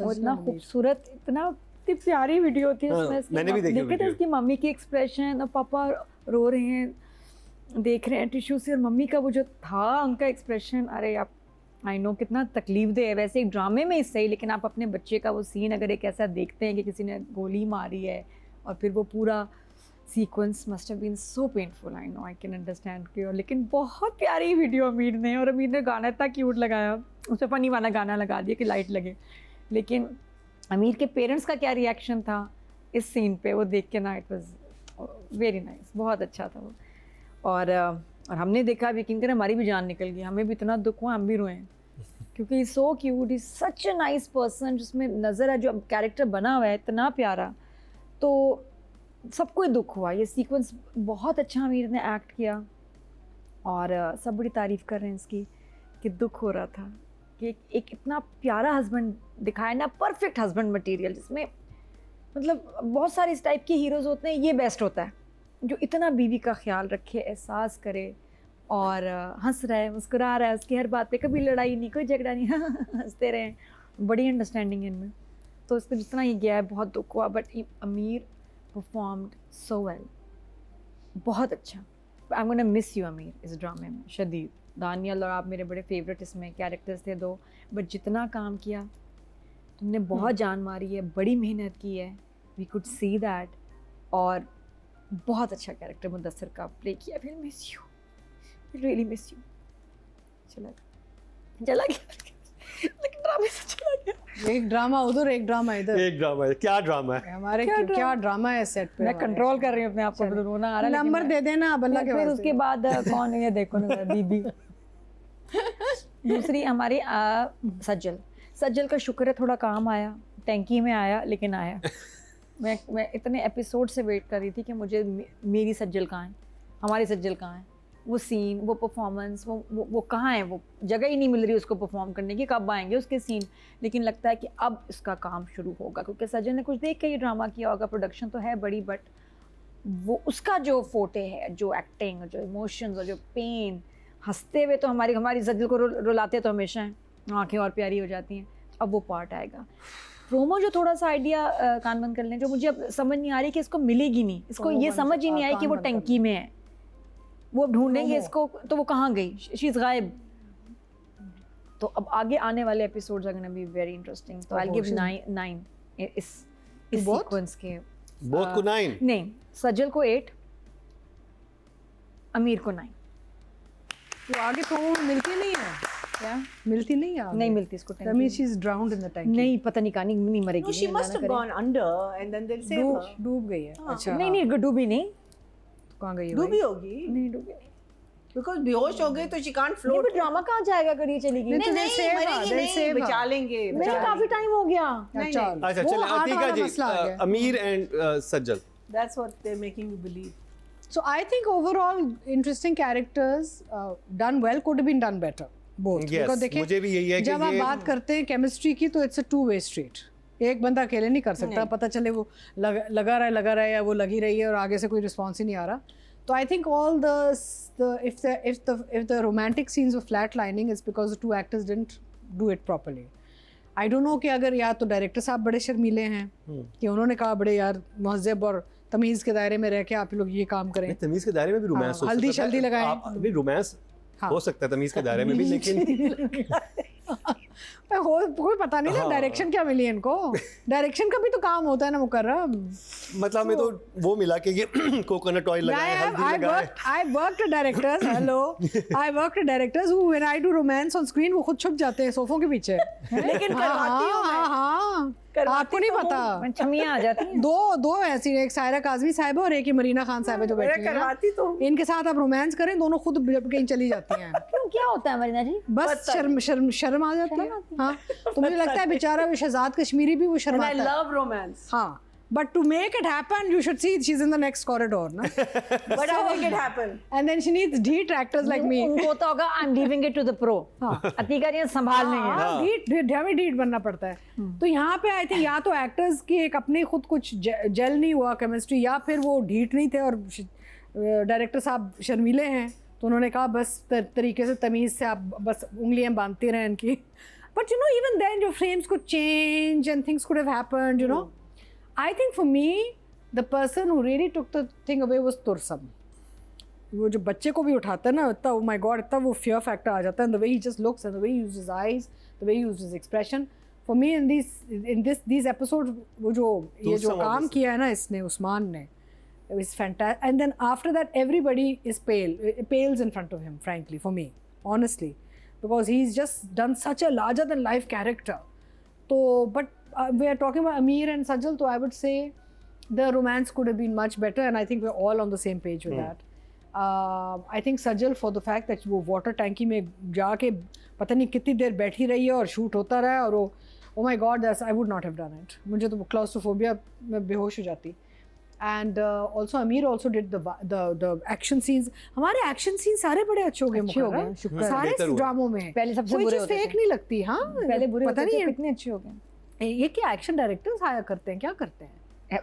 S2: वो इतना खूबसूरत, इतनी प्यारी वीडियो थी
S1: हाँ,
S2: उसमें। उसकी
S1: मैंने भी देखी
S2: देखे थे
S1: वीडियो।
S2: उसकी मम्मी की एक्सप्रेशन और पापा रो रहे हैं, देख रहे हैं टिश्यू से, और मम्मी का वो जो था उनका एक्सप्रेशन, अरे आप आई नो कितना तकलीफ दे है वैसे एक ड्रामे में ही सही, लेकिन आप अपने बच्चे का वो सीन अगर एक ऐसा देखते हैं कि किसी ने गोली मारी है और फिर वो पूरा sequence must have been so painful. I know, I can understand कि, लेकिन बहुत प्यारी वीडियो अमीर ने, और अमीर ने गाना इतना क्यूट लगाया, उसे फनी वाला गाना लगा दिया कि लाइट लगे। लेकिन अमीर के पेरेंट्स का क्या रिएक्शन था इस सीन पे, वो देख के ना इट वाज वेरी नाइस, बहुत अच्छा था वो। और हमने देखा, यकीन करें हमारी भी जान निकल गई, हमें भी इतना दुख हुआ, हम भी रोए क्योंकि he so cute, he such a nice person, जिसमें नज़र है जो कैरेक्टर बना हुआ है इतना प्यारा, तो सबको ही दुख हुआ। ये सीक्वेंस बहुत अच्छा अमीर ने एक्ट किया और सब बड़ी तारीफ़ कर रहे हैं इसकी कि दुख हो रहा था कि एक इतना प्यारा हस्बैंड दिखाया ना, परफेक्ट हस्बैंड मटेरियल, जिसमें मतलब बहुत सारे इस टाइप के हीरोज़ होते हैं, ये बेस्ट होता है जो इतना बीवी का ख्याल रखे, एहसास करे और हंस रहा है, मुस्कुरा रहा है, उसकी हर बात पे कभी लड़ाई नहीं, कोई झगड़ा नहीं, हंसते रहे, बड़ी अंडरस्टैंडिंग इनमें। तो इसको जितना ये गया है बहुत दुख हुआ, बट अमीर परफॉर्म्ड सो वेल, बहुत अच्छा। I am gonna miss you अमीर इस ड्रामे में शदीद। दानियल और आप मेरे बड़े फेवरेट इसमें कैरेक्टर्स थे दो, बट जितना काम किया तुमने, बहुत जान मारी है, बड़ी मेहनत की है, वी कुड सी दैट, और बहुत अच्छा कैरेक्टर मुदस्सिर का प्ले किया। फिर miss you, really miss you. चला गया लेकिन ड्रामे से चला गया।
S3: एक ड्रामा उधर, एक ड्रामा इधर।
S1: एक ड्रामा है, क्या ड्रामा है
S3: हमारे क्या ड्रामा है सेट पे।
S2: मैं कंट्रोल कर रही हूँ अपने आप को, फिर रोना आ रहा है, लेकिन
S3: नंबर
S2: मैं-
S3: दे देना अब अल्लाह के
S2: फिर
S3: वास्ते।
S2: उसके बाद कौन है ये देखो ना, बीबी। दूसरी हमारी सज्जल का शुक्र है थोड़ा काम आया, टैंकी में आया लेकिन आया। मैं इतने एपिसोड से वेट कर रही थी कि मुझे मेरी सज्जल कहाँ है, हमारी सज्जल कहाँ है, वो सीन, वो परफॉर्मेंस, वो कहाँ है, वो जगह ही नहीं मिल रही उसको परफॉर्म करने की, कब आएंगे उसके सीन। लेकिन लगता है कि अब इसका काम शुरू होगा, क्योंकि सज्जल ने कुछ देख के ये ड्रामा किया होगा, प्रोडक्शन तो है बड़ी, बट वो उसका जो फोटे है, जो एक्टिंग, जो इमोशंस और जो पेन, हंसते हुए तो हमारी सज्जल को रुलाते तो हमेशा हैं, आंखें और प्यारी हो जाती हैं। अब वो पार्ट आएगा। प्रोमो जो थोड़ा सा आइडिया कान बंद कर लें, जो मुझे अब समझ नहीं आ रही कि इसको मिलेगी नहीं, इसको ये समझ ही नहीं आई कि वो टंकी में है, वो ढूंढेंगे इसको तो वो कहाँ गई, शी इज गायब। तो अब आगे आने वाले episodes are gonna be very interesting. तो आई विल गिव 9 इस सीक्वेंस के।
S1: बोथ को 9?
S2: नहीं, सज्जल को 8, अमीर को 9।
S3: तो आगे प्रोमो मिलती नहीं है
S2: क्या
S3: मिलती नहीं है
S2: नहीं मिलती इसको
S3: That means she's drowned in the tank.
S2: नहीं, पता नहीं, कहानी नहीं मरेगी।
S4: No, she
S2: नहीं,
S4: must
S2: अल्लाह
S4: have
S2: ना
S4: gone under and then they'll save her.
S3: डूब गई है।
S4: हाँ।
S3: अच्छा
S2: करे। नहीं, डूबी नहीं,
S3: कहाँ गई है
S4: डूबी
S3: भाई?
S4: होगी
S2: नहीं डूबी नहीं।
S4: because बेहोश हो गई तो she can't
S2: ये
S4: float.
S2: भी ड्रामा कहाँ जाएगा अगर ये चली गई?
S3: नहीं, तो
S4: नहीं,
S3: save her,
S4: मरेगी
S3: they'll
S4: नहीं,
S3: save her.
S4: बचा लेंगे,
S2: मेरे
S4: बचा
S2: काफी
S4: लेंगे.
S2: टाइम हो गया।
S3: अच्छा
S1: अच्छा
S3: वो
S1: चले
S3: हार्ट
S1: अतीका
S3: वाला
S1: जी,
S3: मसला आ गया।
S1: अमीर and Sajal.
S4: That's what they're making you believe.
S3: So I think overall interesting characters done well, could have been done better both.
S1: Yes,
S3: Because देखिए,
S1: मुझे भी यही है कि
S3: जब आप
S1: ये
S3: बात करते हैं केमिस्ट्री की तो इट्स अ 2-way स्ट्रीट। एक बंदा अकेले नहीं कर सकता, पता चले वो लगा रहा है या वो लगी रही है और आगे से कोई रिस्पॉन्स ही नहीं आ रहा। तो I think all if the romantic scenes were flatlining it's because the two actors didn't do it properly. I don't know कि अगर या तो डायरेक्टर साहब बड़े शर्मीले हैं कि उन्होंने कहा बड़े यार महज़ब और तमीज़ के दायरे में रह के आप लोग ये काम करें।
S1: तमीज के दायरे में भी रोमांस
S3: हाँ,
S1: हो
S3: हल्दी
S1: सकता है।
S3: शल्दी लगाएं।
S1: आप अभी रोमांस
S3: हाँ।
S1: हो सकता है तमीज के दायरे में भी, लेकिन
S3: कोई पता नहीं ना
S1: हाँ।
S3: डायरेक्शन क्या मिली इनको। डायरेक्शन का भी तो काम होता है ना मुकर्रम।
S1: मतलब हमें तो वो मिला कि ये कोकोनट ऑयल लगाए, हल्दी लगाए।
S3: I worked with directors. Hello, I worked with directors who, when I do romance on screen, वो खुद छुप जाते हैं सोफों के पीछे।
S4: लेकिन करवाती हूँ मैं।
S3: हाँ,
S4: करवाती
S3: आपको नहीं
S4: तो हूँ।
S3: पता।
S2: छमियाँ आ जाती हैं।
S3: दो ऐसी, एक सायरा काजमी साहिबा और एक ही मरीना खान साहिबा जो बैठी
S4: मैं
S3: है ना।
S4: करवाती तो हूँ।
S3: इनके साथ आप रोमांस करें, दोनों खुद कहीं चली जाती हैं।
S2: क्यों, क्या होता है मरीना जी?
S3: बस शर्म आ जाती है। हाँ, तो मुझे लगता है बेचारा वो शहजाद कश्मीरी भी वो
S4: And I
S3: शर्माता है।
S4: love romance.
S3: हाँ, But to make it happen, you should see she's in the next corridor, na?
S4: But how make it happen?
S3: And then she needs DEET actors like me.
S2: उनको तो होगा I'm leaving it to the pro. Atika जी संभाल लेंगे.
S3: हाँ, हमें DEET बनना पड़ता है. तो यहाँ पे आई थिंक या तो एक्टर्स की एक अपनी खुद कुछ जेल नहीं हुआ केमिस्ट्री, या फिर वो ढीठ नहीं थे और डायरेक्टर साहब शर्मीले हैं, तो उन्होंने कहा बस तरीके से तमीज़ से आप बस उंगलियां बांधते रहें इनकी. But you know, even then your frames could change and things could have happened, you know. I think for me, the person who really took the thing away was Tursam. वो जो बच्चे को भी उठाता है ना, इतना oh my god, इतना वो fear factor आ जाता है, and the way he just looks and the way he uses his eyes, the way he uses his expression. For me, in these episodes, वो जो ये जो काम किया है ना इसने, उस्मान ने, it was fantastic. And then after that, everybody is pales in front of him, frankly, for me, honestly, because he's just done such a larger than life character. So, but we are talking about Aamir and Sajal, so I would say the romance could have been much better, and I think we're all on the same page with that. I think Sajal, for the fact that वो water tanki में जाके पता नहीं कितनी देर बैठी रही है और shoot होता रहा है, और वो oh my god, I would not have done it. मुझे तो claustrophobia में बेहोश हो जाती. And also Aamir also did the action scenes. हमारे action scenes सारे बड़े अच्छे हो गए,
S2: शुक्र है.
S3: सारे ड्रामों में
S2: पहले सबसे
S3: कोई
S2: बुरे
S3: चीज़
S2: होते
S3: फेक
S2: थे.
S3: नहीं लगती. हाँ,
S2: पहले बुरे
S3: पता
S2: होते
S3: नहीं
S2: थे, कितने अच्छे हो गए.
S3: ये क्या एक्शन डायरेक्टर्स हायर करते हैं, क्या करते हैं?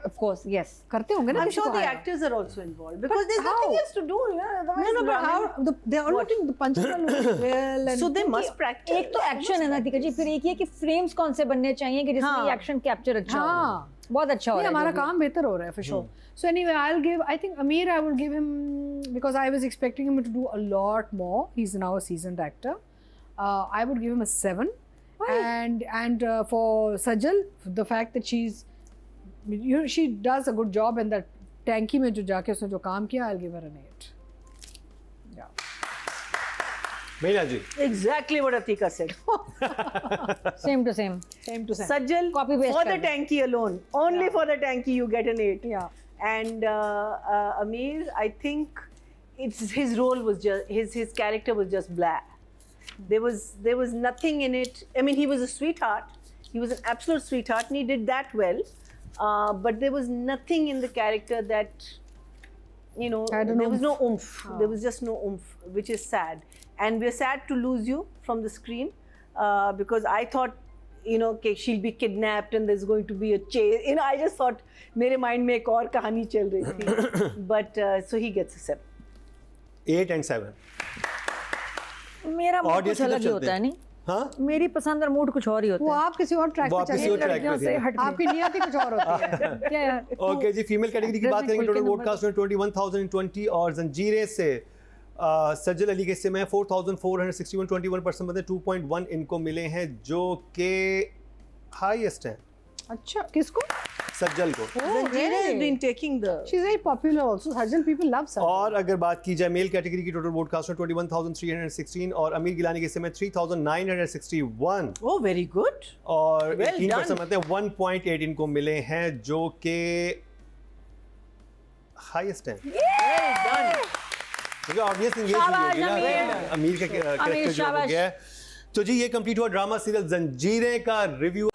S2: Of course, yes.
S3: करते होंगे ना.
S4: I'm
S3: किसी
S4: sure
S3: को
S4: the
S3: hire.
S4: actors are also involved because there's
S3: how?
S4: nothing else to do.
S3: No, but how they're all looking the punches are looking well, and
S4: So they must practice.
S2: एक तो action है ना दीका जी, फिर एक ये कि frames कौन से बनने चाहिए कि जिसमें ये एक्शन कैप्चर अच्छा हो.
S3: हाँ,
S2: बहुत अच्छा हो
S3: नहीं,
S2: रहा है.
S3: हमारा काम बेहतर हो रहा है for sure. So anyway, I think Aamir, I will give him, because I was expecting him to do a lot more. He's now a seasoned actor. I would give him a 7. And for Sajal, the fact that she does a good job, and that tanki में जो जाके उसने जो काम किया, I'll give her an 8. Yeah.
S1: Meena ji.
S4: Exactly what Atika said.
S2: Same to same.
S3: Same to same.
S4: Sajal,
S2: Copy paste
S4: for the
S2: कर दो.
S4: tanki alone, only for the tanki you get an 8.
S3: Yeah.
S4: And Aamir, I think his role was just his character was just blah. There was nothing in it. I mean, he was a sweetheart. He was an absolute sweetheart, and he did that well. But there was nothing in the character that, you know, there was no oomph. There was just no oomph, which is sad. And we're sad to lose you from the screen because I thought, you know, okay, she'll be kidnapped and there's going to be a chase. You know, I just thought, मेरे mind में एक और कहानी चल रही थी. But so he gets a 7.
S1: 8 and 7.
S2: मेरा mood
S1: Audience
S2: कुछ
S1: की तरफ
S2: अलग ही
S1: चलते
S2: होता है
S1: हैं.
S2: नहीं.
S1: हाँ?
S2: मेरी पसंद और मूड कुछ और ही होता
S3: वो
S2: है.
S3: आप किसी और ट्रैक
S1: वो
S3: पे
S1: आप किसी
S3: चलिए.
S1: और track
S2: लड़कियों
S1: पे
S2: से
S1: थे.
S2: हट के.
S3: आपकी नियत ही कुछ और होती है.
S2: क्या यार.
S1: ओके जी, फीमेल कैटेगरी की बात करेंगे.
S2: खुल के
S1: टोटल
S2: नंबर
S1: वोटकास्ट में 21,020 और जंजीरे से सज्जल अली के हिस्से में 4,461 21% में 2.1 इनको मिले हैं, जो कि हाईएस्ट हैं
S3: अच्छा, किसको?
S1: सज्जल को.
S4: Zanjeera has been taking the.
S3: She's very popular also. Sajal, people love Sajal.
S1: और अगर बात की जाए मेल कैटेगरी की टोटल वोटकास्ट में 21,316 और अमीर गिलानी के हिस्से में 3,961
S4: Oh, very good.
S1: और
S4: Well
S1: 18% मतलब 1.8 इनको मिले हैं, जो कि हाईएस्ट हैं.
S4: Well done.
S1: क्योंकि ऑडियंस ने ये
S2: शाबाश
S1: चीज होगी
S2: अमीर.
S1: ना, अमीर का कैरेक्टर जो हो
S2: शाबाश.
S1: गया है. तो जी ये कंप्लीट हुआ ड्रामा सीरियल जंजीरें का रिव्यू.